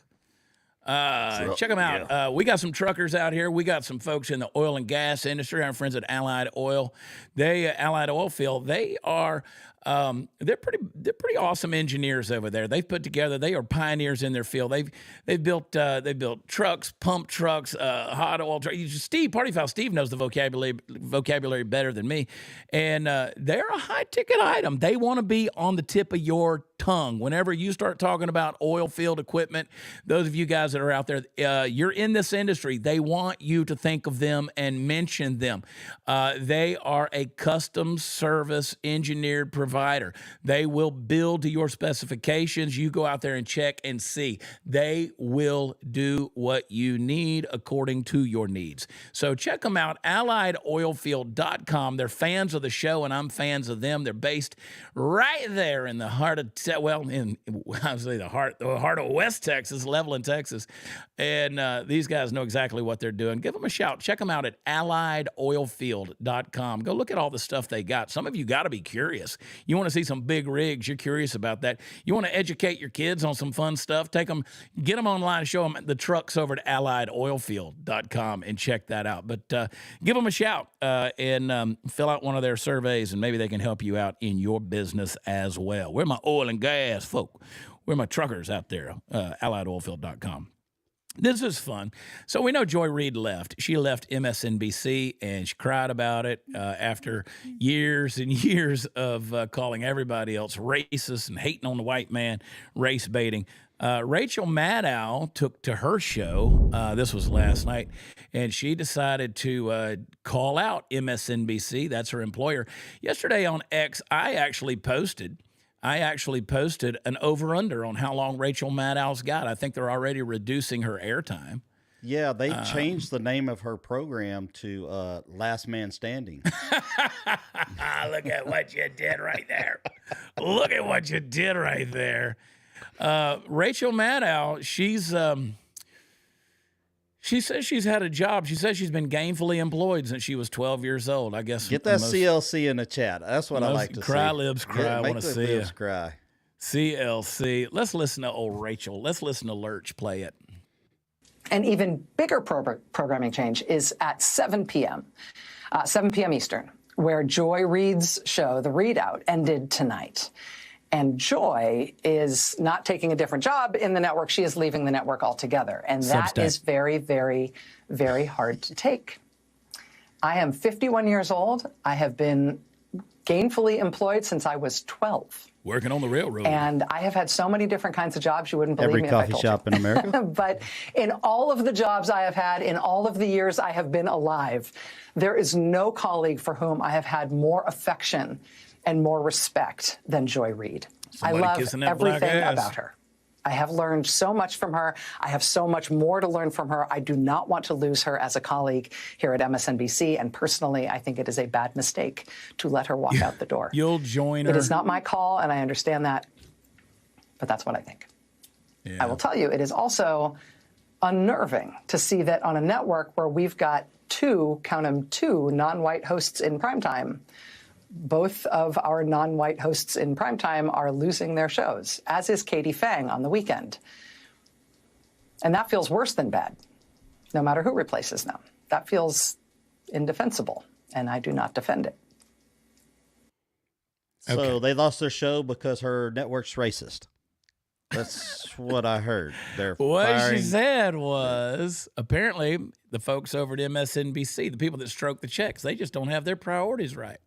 Check them out. Yeah. We got some truckers out here. We got some folks in the oil and gas industry. Our friends at Allied Oil. Allied Oilfield, they are They're pretty awesome engineers over there. They've put together. They are pioneers in their field. They've built trucks, pump trucks, hot oil trucks. Steve Partyfoul. Steve knows the vocabulary better than me, and they're a high ticket item. They want to be on the tip of your tongue whenever you start talking about oil field equipment. Those of you guys that are out there, you're in this industry. They want you to think of them and mention them. They are a custom service engineered provider. They will build to your specifications. You go out there and check and see. They will do what you need according to your needs. So check them out, AlliedOilfield.com. They're fans of the show, and I'm fans of them. They're based right there in the heart of, the heart of West Texas, Levelland, Texas. And these guys know exactly what they're doing. Give them a shout. Check them out at AlliedOilfield.com. Go look at all the stuff they got. Some of you got to be curious. You want to see some big rigs. You're curious about that. You want to educate your kids on some fun stuff. Get them online and show them the trucks over at AlliedOilfield.com and check that out. But give them a shout and fill out one of their surveys, and maybe they can help you out in your business as well. We're my oil and gas folk. We're my truckers out there, AlliedOilfield.com. This is fun. So we know Joy Reid left. She left MSNBC, and she cried about it after years and years of calling everybody else racist and hating on the white man, race baiting. Rachel Maddow took to her show, this was last night, and she decided to call out MSNBC. That's her employer. Yesterday on X, I actually posted an over-under on how long Rachel Maddow's got. I think they're already reducing her airtime. Yeah, they changed the name of her program to Last Man Standing. Look at what you did right there. Look at what you did right there. Rachel Maddow, she says she's had a job. She says she's been gainfully employed since she was 12 years old. I guess. Get that CLC in the chat. That's what I like to cry see. Libs cry. I want to see libs it. Cry. CLC. Let's listen to old Rachel. Let's listen to Lurch play it. An even bigger programming change is at 7 p.m. 7 p.m. Eastern, where Joy Reid's show, The Readout, ended tonight. And Joy is not taking a different job in the network. She is leaving the network altogether. And that is very, very, very hard to take. I am 51 years old. I have been gainfully employed since I was 12. Working on the railroad. And I have had so many different kinds of jobs, you wouldn't believe me if I told you. Every coffee shop in America. But in all of the jobs I have had, in all of the years I have been alive, there is no colleague for whom I have had more affection and more respect than Joy Reid. I love everything about her. I have learned so much from her. I have so much more to learn from her. I do not want to lose her as a colleague here at MSNBC. And personally, I think it is a bad mistake to let her walk out the door. You'll join her. It is not my call, and I understand that. But that's what I think. Yeah. I will tell you, it is also unnerving to see that on a network where we've got two non-white hosts in primetime, both of our non-white hosts in primetime are losing their shows, as is Katie Fang on the weekend. And that feels worse than bad, no matter who replaces them. That feels indefensible, and I do not defend it. So they lost their show because her network's racist. That's what I heard. What she said was, apparently, the folks over at MSNBC, the people that stroke the checks, they just don't have their priorities right.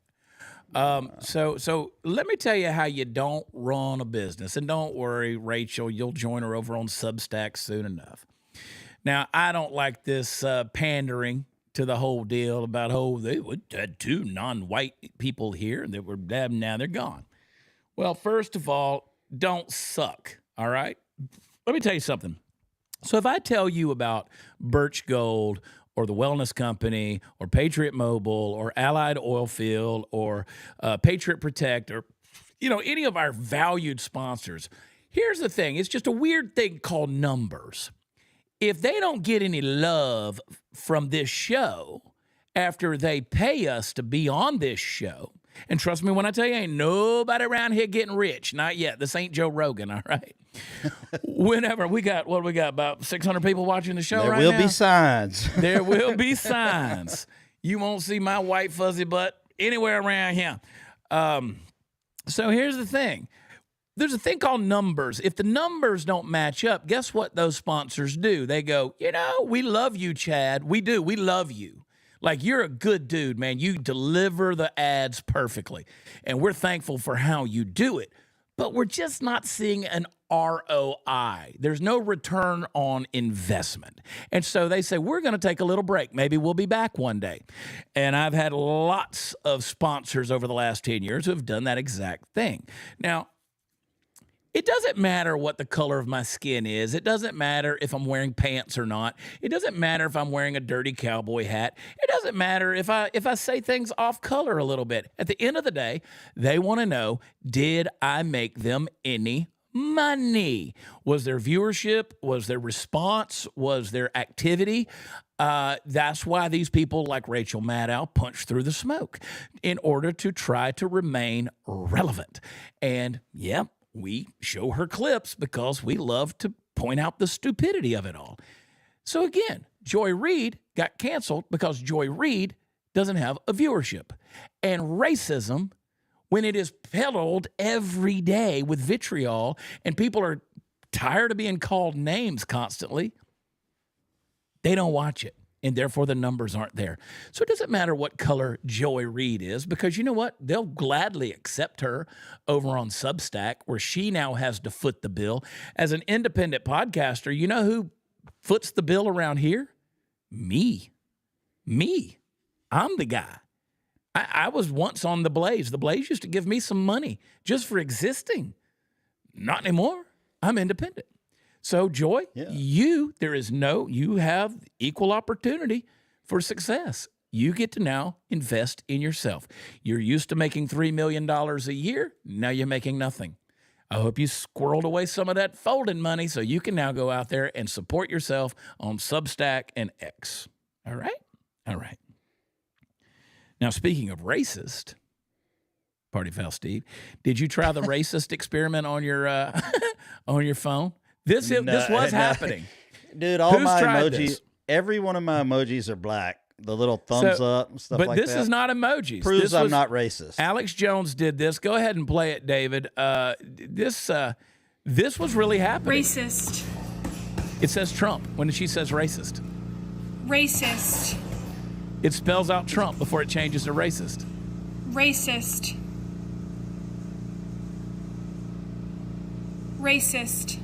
So let me tell you how you don't run a business. And don't worry, Rachel, you'll join her over on Substack soon enough. Now, I don't like this pandering to the whole deal about, they had two non-white people here that were now they're gone. Well, first of all, don't suck, all right? Let me tell you something. So if I tell you about Birch Gold or the Wellness Company, or Patriot Mobile, or Allied Oilfield, or Patriot Protect, or any of our valued sponsors. Here's the thing: it's just a weird thing called numbers. If they don't get any love from this show after they pay us to be on this show, and trust me when I tell you, ain't nobody around here getting rich. Not yet. This ain't Joe Rogan, all right? Whenever we got about 600 people watching the show right now. There will be signs. There will be signs. You won't see my white fuzzy butt anywhere around here. So here's the thing. There's a thing called numbers. If the numbers don't match up, guess what those sponsors do? They go, we love you, Chad. We do. We love you. Like, you're a good dude, man. You deliver the ads perfectly. And we're thankful for how you do it. But we're just not seeing an ROI. There's no return on investment. And so they say, we're going to take a little break. Maybe we'll be back one day. And I've had lots of sponsors over the last 10 years who have done that exact thing. Now, it doesn't matter what the color of my skin is. It doesn't matter if I'm wearing pants or not. It doesn't matter if I'm wearing a dirty cowboy hat. It doesn't matter if I say things off color a little bit. At the end of the day, they want to know, did I make them any money? Was there viewership? Was there response? Was there activity? That's why these people like Rachel Maddow punch through the smoke in order to try to remain relevant. And we show her clips because we love to point out the stupidity of it all. So again, Joy Reid got canceled because Joy Reid doesn't have a viewership. And racism, when it is peddled every day with vitriol and people are tired of being called names constantly, they don't watch it. And therefore the numbers aren't there. So it doesn't matter what color Joy Reid is, because you know what? They'll gladly accept her over on Substack, where she now has to foot the bill. As an independent podcaster, you know who foots the bill around here? Me. I'm the guy. I was once on The Blaze. The Blaze used to give me some money just for existing. Not anymore. I'm independent. So, Joy, you have equal opportunity for success. You get to now invest in yourself. You're used to making $3 million a year. Now you're making nothing. I hope you squirreled away some of that folding money so you can now go out there and support yourself on Substack and X. All right? All right. Now, speaking of racist, Party Foul Steve, did you try the racist experiment on your phone? This was happening. Dude, all my emojis, every one of my emojis are black. The little thumbs up and stuff like that. But this is not emojis. Proves I'm not racist. Alex Jones did this. Go ahead and play it, David. This was really happening. Racist. It says Trump when she says racist. Racist. It spells out Trump before it changes to racist. Racist. Racist.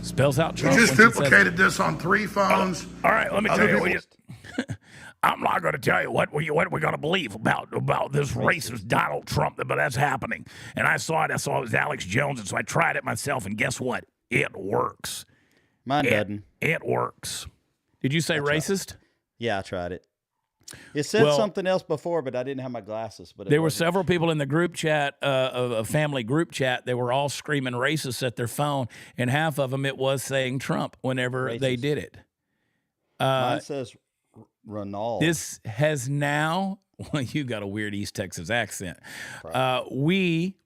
Spells out Trump. You just duplicated this on 3 phones. All right, let me tell you. I'm not going to tell you what we're going to believe about this racist Donald Trump, but that's happening. And I saw it was Alex Jones, and so I tried it myself, and guess what? It works. Mine doesn't. It works. Did you say racist? Yeah, I tried it. It said something else before, but I didn't have my glasses. But there were several people in the group chat, a family group chat. They were all screaming racist at their phone, and half of them it was saying Trump whenever they did it. Mine says Ronald. This has now. Well, you got a weird East Texas accent. We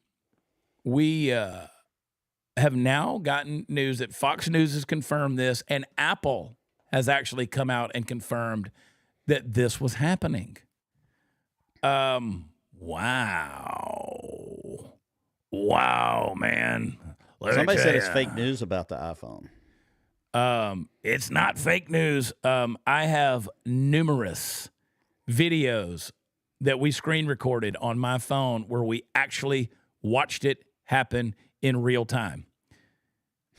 have now gotten news that Fox News has confirmed this, and Apple has actually come out and confirmed that this was happening. Wow, man. Somebody said it's fake news about the iPhone. It's not fake news. I have numerous videos that we screen recorded on my phone where we actually watched it happen in real time.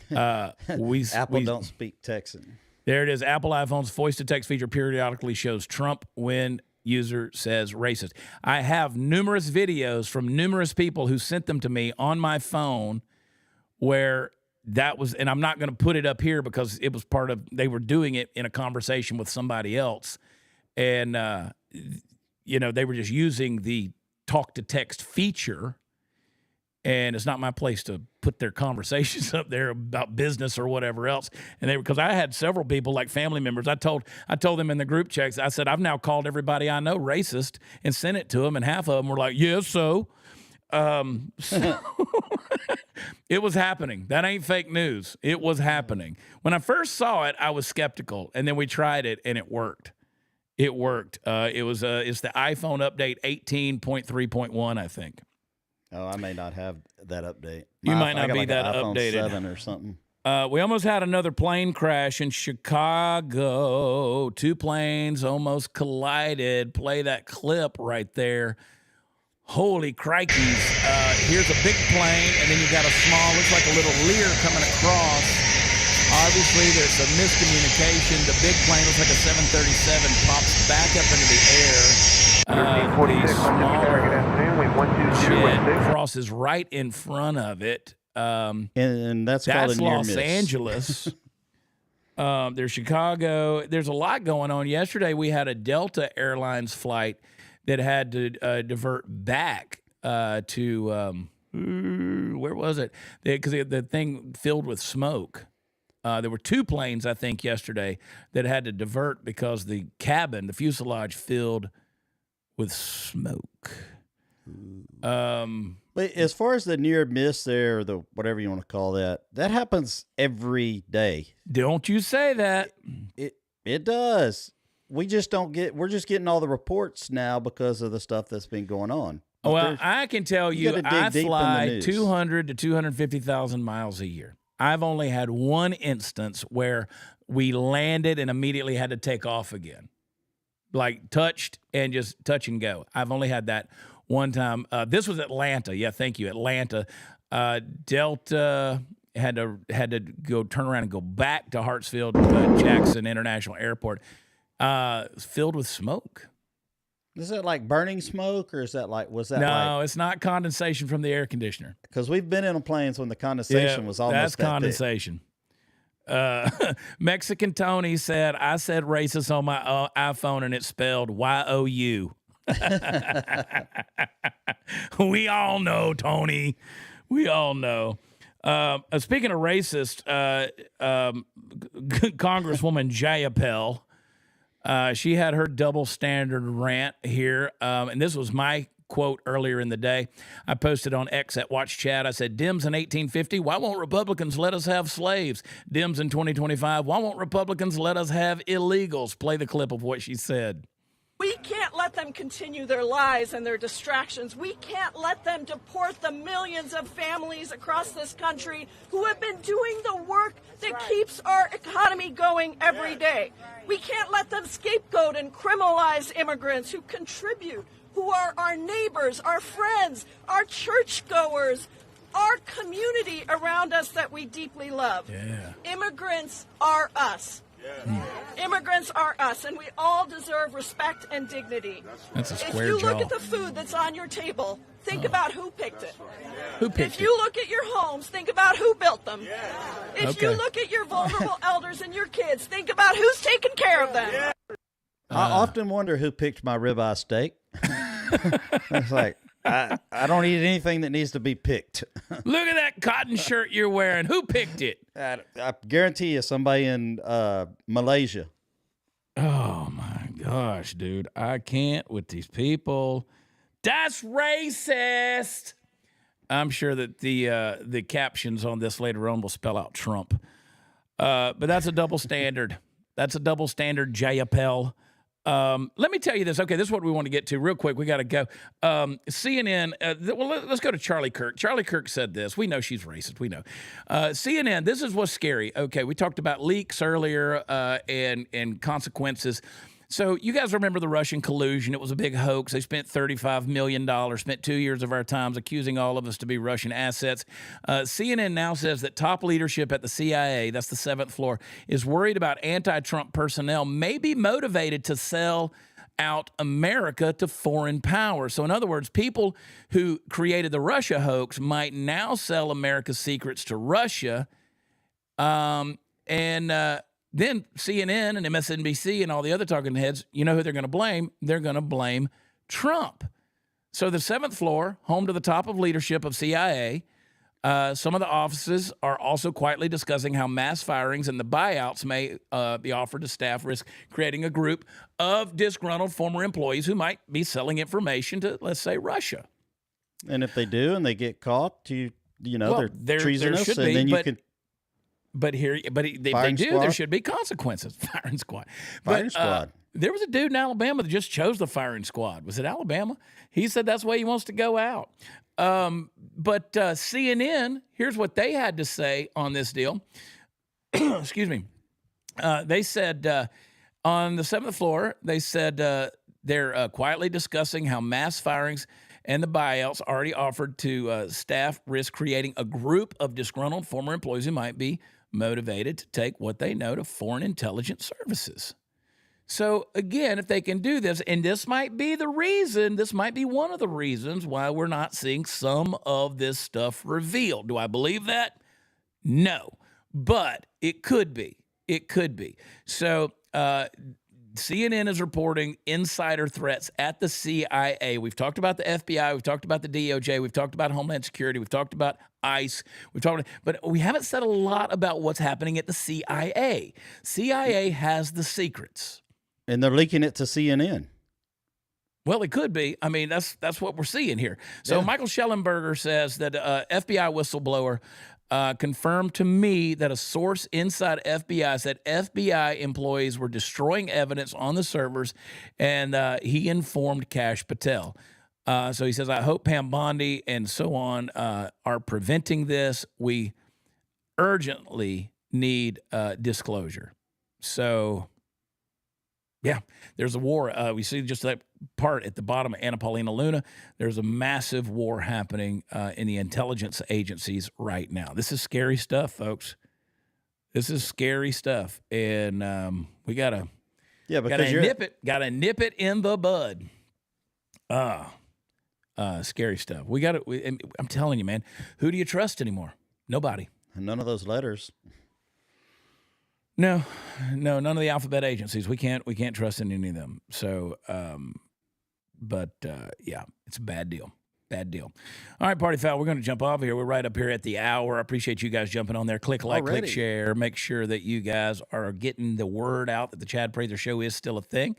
Apple don't speak Texan. There it is. Apple iPhone's voice-to-text feature periodically shows Trump when user says racist. I have numerous videos from numerous people who sent them to me on my phone where that was, and I'm not going to put it up here because it was part of, they were doing it in a conversation with somebody else. And, they were just using the talk-to-text feature. And it's not my place to put their conversations up there about business or whatever else. And because I had several people, like family members, I told them in the group checks, I said, I've now called everybody I know racist and sent it to them. And half of them were like, yeah, so it was happening. That ain't fake news. It was happening. When I first saw it, I was skeptical. And then we tried it and it worked. It worked. It's the iPhone update 18.3.1, I think. Oh, I may not have that update. You might not be like that an iPhone updated. 7 or something. We almost had another plane crash in Chicago. 2 planes almost collided. Play that clip right there. Holy crikeys. Here's a big plane, and then you got a small, looks like a little Lear coming across. Obviously, there's some miscommunication. The big plane looks like a 737, pops back up into the air. The smaller jet crosses right in front of it. And that's called a near Los miss. Angeles. There's Chicago. There's a lot going on. Yesterday, we had a Delta Airlines flight that had to divert back to where was it? Because the thing filled with smoke. There were 2 planes, I think, yesterday that had to divert because the cabin, the fuselage, filled with smoke. But as far as the near miss there, or the whatever you want to call that, that happens every day. Don't you say that. It does. We're just getting all the reports now because of the stuff that's been going on. But well, I can tell you, I fly 200 to 250,000 miles a year. I've only had one instance where we landed and immediately had to take off again. Like touched and just touch and go. I've only had that one time. This was Atlanta. Yeah, thank you, Atlanta. Delta had to go turn around and go back to Hartsfield Jackson International Airport. Filled with smoke. Is that like burning smoke, or is that like No, it's not condensation from the air conditioner. Because we've been in planes when the condensation was almost that's condensation. Mexican Tony said, I said racist on my iPhone and it's spelled Y-O-U. We all know, Tony. We all know. Speaking of racist, Congresswoman Jayapal, she had her double standard rant here, and this was my quote earlier in the day. I posted on X at Watch Chat. I said, Dems in 1850, why won't Republicans let us have slaves? Dems in 2025, why won't Republicans let us have illegals? Play the clip of what she said. We can't let them continue their lies and their distractions. We can't let them deport the millions of families across this country who have been doing the work that keeps our economy going every day. We can't let them scapegoat and criminalize immigrants who contribute, who are our neighbors, our friends, our churchgoers, our community around us that we deeply love. Yeah. Immigrants are us. Immigrants are us, and we all deserve respect and dignity. That's a square If you jaw. look at the food that's on your table, think about who picked it. Who picked If you look at your homes, think about who built them. If you Okay. look at your vulnerable elders and your kids, think about who's taking care of them. I often wonder who picked my ribeye steak. It's like, I don't eat anything that needs to be picked. Look at that cotton shirt you're wearing. Who picked it? I guarantee you somebody in Malaysia. Oh, my gosh, dude. I can't with these people. That's racist. I'm sure that the captions on this later on will spell out Trump. But that's a double standard. That's a double standard, Jayapal. Let me tell you this. Okay, this is what we want to get to real quick. We got to go. CNN, let's go to Charlie Kirk. Charlie Kirk said this. We know she's racist. We know. CNN, this is what's scary. Okay, we talked about leaks earlier and consequences. So you guys remember the Russian collusion. It was a big hoax. They spent $35 million, spent 2 years of our times accusing all of us to be Russian assets. CNN now says that top leadership at the CIA, that's the 7th floor, is worried about anti-Trump personnel may be motivated to sell out America to foreign powers. So in other words, people who created the Russia hoax might now sell America's secrets to Russia. Then CNN and MSNBC and all the other talking heads, you know who they're going to blame? They're going to blame Trump. So the 7th floor, home to the top of leadership of CIA, some of the offices are also quietly discussing how mass firings and the buyouts may be offered to staff, risk creating a group of disgruntled former employees who might be selling information to, let's say, Russia. And if they do and they get caught, they're treasonous, and then you can... But if they do, squad? there should be consequences. Firing squad. Firing squad. There was a dude in Alabama that just chose the firing squad. Was it Alabama? He said that's the way he wants to go out. But CNN, here's what they had to say on this deal. Excuse me. They said on the 7th floor, they said they're quietly discussing how mass firings and the buyouts already offered to staff risk creating a group of disgruntled former employees who might be motivated to take what they know to foreign intelligence services. So again, if they can do this, and this might be the reason, this might be one of the reasons why we're not seeing some of this stuff revealed. Do I believe that? No, but it could be. It could be. So CNN is reporting insider threats at the CIA. We've talked about the FBI. We've talked about the DOJ. We've talked about Homeland Security. We've talked about ICE. But we haven't said a lot about what's happening at the CIA. CIA has the secrets. And they're leaking it to CNN. Well, it could be. I mean, that's what we're seeing here. So Michael Schellenberger says that FBI whistleblower confirmed to me that a source inside FBI said FBI employees were destroying evidence on the servers, and he informed Kash Patel. So he says, I hope Pam Bondi and so on are preventing this. We urgently need disclosure. So, yeah, there's a war. We see just that part at the bottom of Anna Paulina Luna. There's a massive war happening in the intelligence agencies right now. This is scary stuff, folks. This is scary stuff, and we gotta nip it. Gotta nip it in the bud. Scary stuff. I'm telling you, man. Who do you trust anymore? Nobody. None of those letters. No, none of the alphabet agencies. We can't trust in any of them. So, yeah, it's a bad deal. Bad deal. All right, Party Foul, we're going to jump off here. We're right up here at the hour. I appreciate you guys jumping on there. Click like, click share. Make sure that you guys are getting the word out that the Chad Prather Show is still a thing.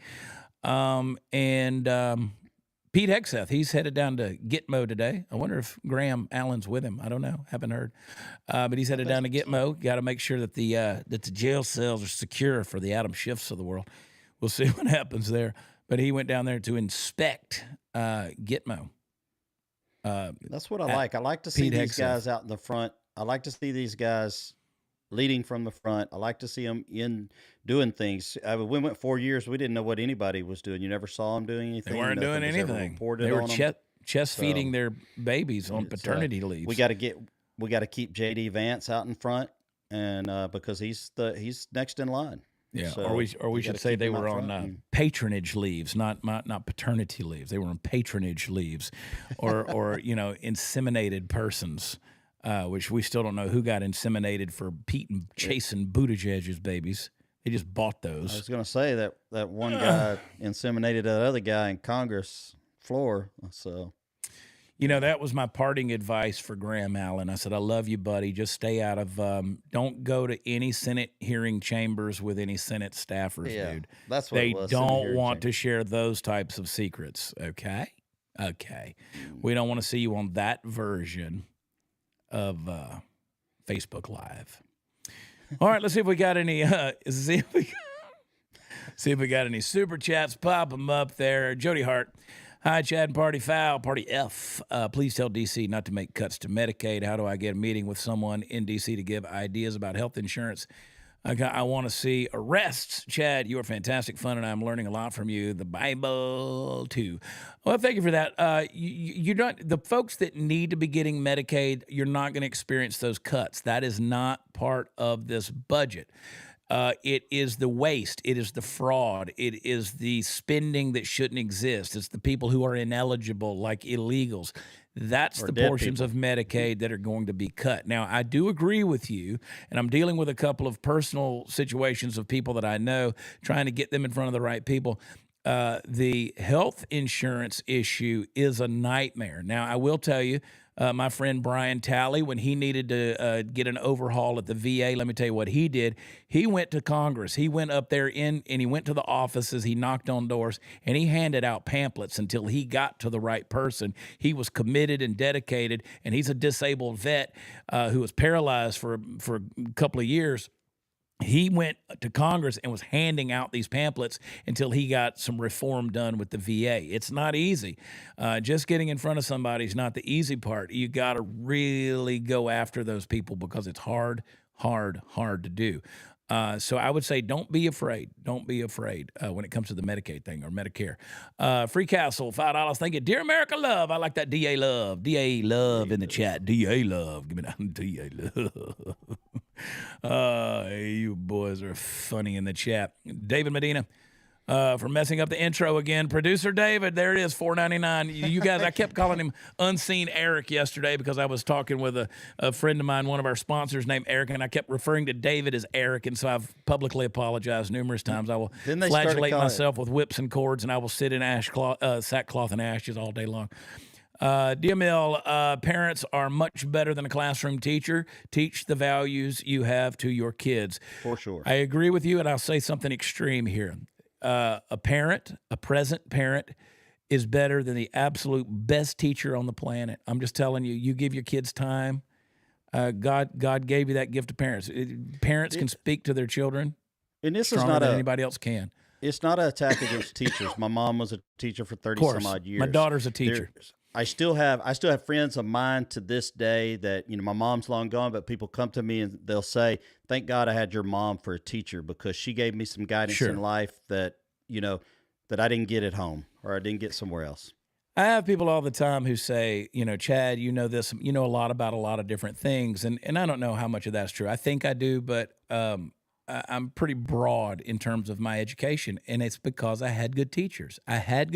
Pete Hegseth, he's headed down to Gitmo today. I wonder if Graham Allen's with him. I don't know. Haven't heard. But he's headed down to Gitmo. Got to make sure that the jail cells are secure for the Adam Schiffs of the world. We'll see what happens there. But he went down there to inspect Gitmo. That's what I like. I like to see these guys out in the front. I like to see these guys leading from the front. I like to see them doing things. We went 4 years. We didn't know what anybody was doing. You never saw them doing anything. They weren't doing anything. They were chest feeding their babies on paternity leave. We got to keep JD Vance out in front, and because he's next in line. Yeah, so or we should say they were on patronage leaves, not paternity leaves. They were on patronage leaves, or inseminated persons. Which we still don't know who got inseminated for Pete and Chasen Buttigieg's babies. They just bought those. I was going to say that one guy inseminated that other guy in Congress floor. So, that was my parting advice for Graham Allen. I said, I love you, buddy. Just stay out of, don't go to any Senate hearing chambers with any Senate staffers, dude. That's what they don't want to share those types of secrets. Okay. We don't want to see you on that version of Facebook Live. All right, let's see if we got any. See if we got any super chats. Pop them up there. Jody Hart. Hi, Chad and Party Foul. Party F. Please tell DC not to make cuts to Medicaid. How do I get a meeting with someone in DC to give ideas about health insurance? I want to see arrests. Chad, you are fantastic fun, and I'm learning a lot from you. The Bible, too. Well, thank you for that. You're not the folks that need to be getting Medicaid, you're not going to experience those cuts. That is not part of this budget. It is the waste. It is the fraud. It is the spending that shouldn't exist. It's the people who are ineligible, like illegals. That's the portions of Medicaid that are going to be cut. Now, I do agree with you, and I'm dealing with a couple of personal situations of people that I know, trying to get them in front of the right people. The health insurance issue is a nightmare. Now, I will tell you, my friend Brian Talley, when he needed to get an overhaul at the VA, let me tell you what he did. He went to Congress. He went up there and he went to the offices. He knocked on doors, and he handed out pamphlets until he got to the right person. He was committed and dedicated, and he's a disabled vet who was paralyzed for a couple of years. He went to Congress and was handing out these pamphlets until he got some reform done with the VA. It's not easy. Just getting in front of somebody is not the easy part. You got to really go after those people because it's hard to do. So I would say don't be afraid. Don't be afraid when it comes to the Medicaid thing or Medicare. Free Castle, $5. Thank you. Dear America Love. I like that DA Love. DA Love in the chat. DA Love. Give me that DA Love. You boys are funny in the chat. David Medina. For messing up the intro again. Producer David, there it is, $4.99. You guys, I kept calling him Unseen Eric yesterday because I was talking with a friend of mine, one of our sponsors named Eric, and I kept referring to David as Eric, and so I've publicly apologized numerous times. I will flagellate myself with whips and cords, and I will sit in sackcloth and ashes all day long. DML, parents are much better than a classroom teacher. Teach the values you have to your kids. For sure. I agree with you, and I'll say something extreme here. A present parent, is better than the absolute best teacher on the planet. I'm just telling you, you give your kids time. God gave you that gift of parents. Parents can speak to their children, and this is stronger not than anybody else can. It's not an attack against teachers. My mom was a teacher for 30 some odd years. My daughter's a teacher. I still have friends of mine to this day that, my mom's long gone, but people come to me and they'll say, thank God I had your mom for a teacher because she gave me some guidance in life that, that I didn't get at home or I didn't get somewhere else. I have people all the time who say, Chad, you know this, you know a lot about a lot of different things. And I don't know how much of that's true. I think I do, but I'm pretty broad in terms of my education. And it's because I had good teachers. I had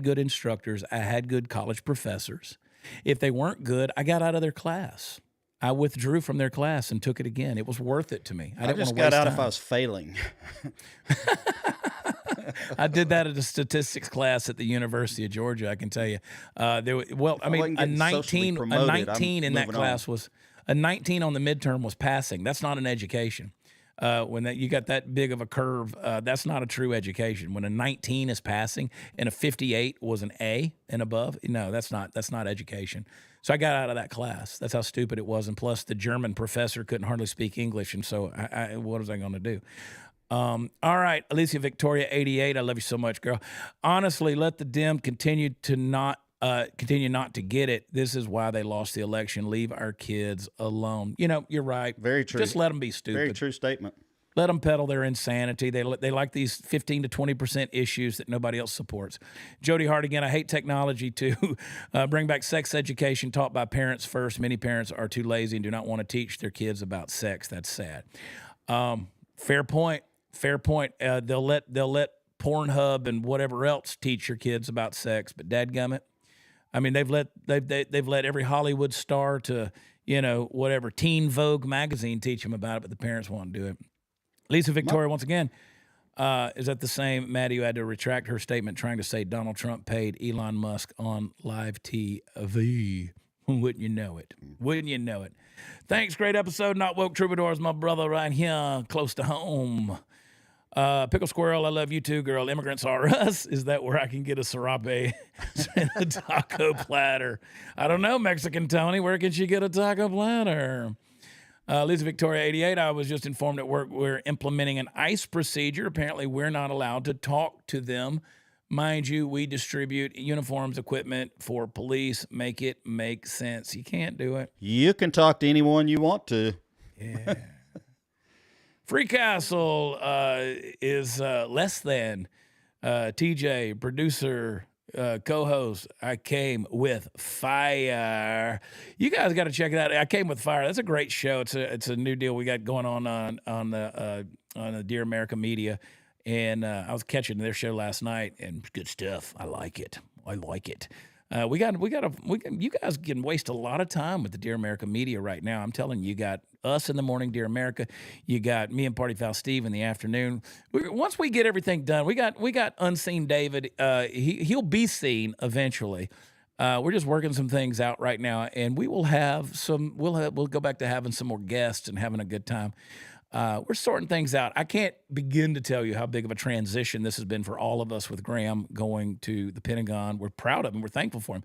good instructors. I had good college professors. If they weren't good, I got out of their class. I withdrew from their class and took it again. It was worth it to me. I just got out if I was failing. I did that at a statistics class at the University of Georgia. I can tell you. A 19 in that class was a 19 on the midterm was passing. That's not an education. When you got that big of a curve, that's not a true education. When a 19 is passing and a 58 was an A and above, no, that's not education. So I got out of that class. That's how stupid it was. And plus, the German professor couldn't hardly speak English, and so what was I going to do? All right, Alicia Victoria, 88. I love you so much, girl. Honestly, let the Dem continue not to get it. This is why they lost the election. Leave our kids alone. You're right. Very true. Just let them be stupid. Very true statement. Let them peddle their insanity. They like these 15 to 20% issues that nobody else supports. Jody Hart, again, I hate technology to bring back sex education taught by parents first. Many parents are too lazy and do not want to teach their kids about sex. That's sad. Fair point. They'll let Pornhub and whatever else teach your kids about sex, but dadgummit. I mean, they've let every Hollywood star to, whatever, Teen Vogue magazine teach them about it, but the parents won't do it. Lisa Victoria, once again, is that the same Maddie who had to retract her statement trying to say Donald Trump paid Elon Musk on live TV? Wouldn't you know it? Thanks, great episode. Not Woke Troubadours, my brother right here, close to home. Pickle Squirrel, I love you too, girl. Immigrants are us. Is that where I can get a serape and a taco platter? I don't know, Mexican Tony. Where can she get a taco platter? Lisa Victoria, 88. I was just informed at work we're implementing an ICE procedure. Apparently, we're not allowed to talk to them. Mind you, we distribute uniforms, equipment for police. Make it make sense. You can't do it. You can talk to anyone you want to. Yeah. Free Castle is less than TJ, producer, co-host. I came with fire. You guys got to check it out. I came with fire. That's a great show. It's a new deal we got going on the Dear America Media, and I was catching their show last night, and good stuff. I like it. You guys can waste a lot of time with the Dear America Media right now. I'm telling you, you got us in the morning, Dear America. You got me and Party Foul Steve in the afternoon. Once we get everything done, we got Unseen David. He'll be seen eventually. We're just working some things out right now, and we will have some. We'll go back to having some more guests and having a good time. We're sorting things out. I can't begin to tell you how big of a transition this has been for all of us with Graham going to the Pentagon. We're proud of him. We're thankful for him.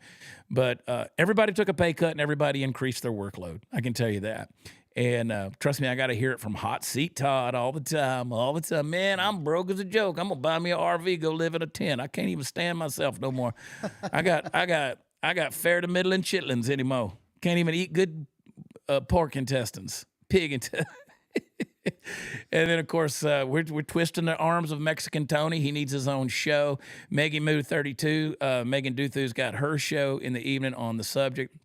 But everybody took a pay cut and everybody increased their workload. I can tell you that. And trust me, I got to hear it from Hot Seat Todd all the time. Man, I'm broke as a joke. I'm gonna buy me an RV, go live in a tent. I can't even stand myself no more. I got fair to middling chitlins anymore. Can't even eat good pork intestines, pig intestines. And then, of course, we're twisting the arms of Mexican Tony. He needs his own show. Maggie Moo 32. Megan Duthu's got her show in the evening on the subject.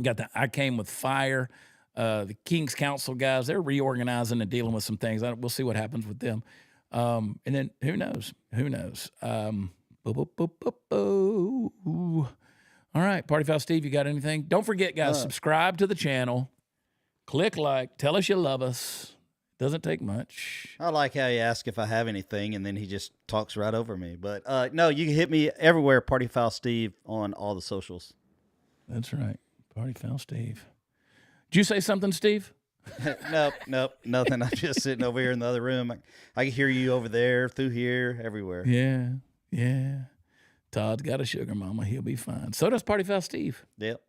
Got the I Came With Fire. The King's Council guys, they're reorganizing and dealing with some things. We'll see what happens with them. And then who knows? All right, Party Foul Steve, you got anything? Don't forget, guys, subscribe to the channel. Click like. Tell us you love us. Doesn't take much. I like how you ask if I have anything, and then he just talks right over me. But no, you can hit me everywhere, Party Foul Steve, on all the socials. That's right, Party Foul Steve. Did you say something, Steve? Nope, nothing. I'm just sitting over here in the other room. I can hear you over there, through here, everywhere. Yeah. Todd's got a sugar mama. He'll be fine. So does Party Foul Steve. Yep.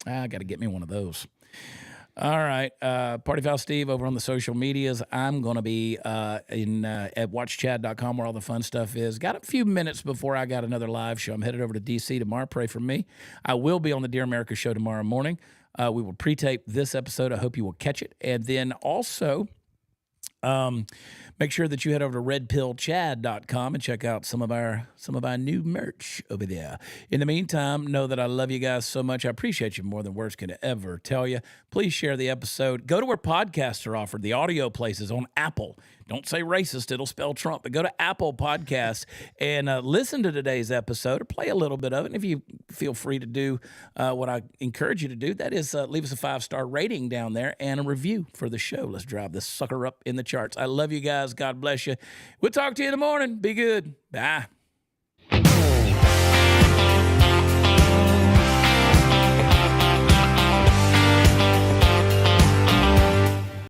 I got to get me one of those. All right. Party Foul Steve over on the social medias. I'm going to be at watchchad.com where all the fun stuff is. Got a few minutes before I got another live show. I'm headed over to D.C. tomorrow. Pray for me. I will be on the Dear America show tomorrow morning. We will pre-tape this episode. I hope you will catch it. And then also make sure that you head over to redpillchad.com and check out some of our new merch over there. In the meantime, know that I love you guys so much. I appreciate you more than words can ever tell you. Please share the episode. Go to where podcasts are offered, the audio places on Apple. Don't say racist, it'll spell Trump. But go to Apple Podcasts and listen to today's episode or play a little bit of it. And if you feel free to do what I encourage you to do, that is leave us a 5-star rating down there and a review for the show. Let's drive this sucker up in the charts. I love you guys. God bless you. We'll talk to you in the morning. Be good. Bye.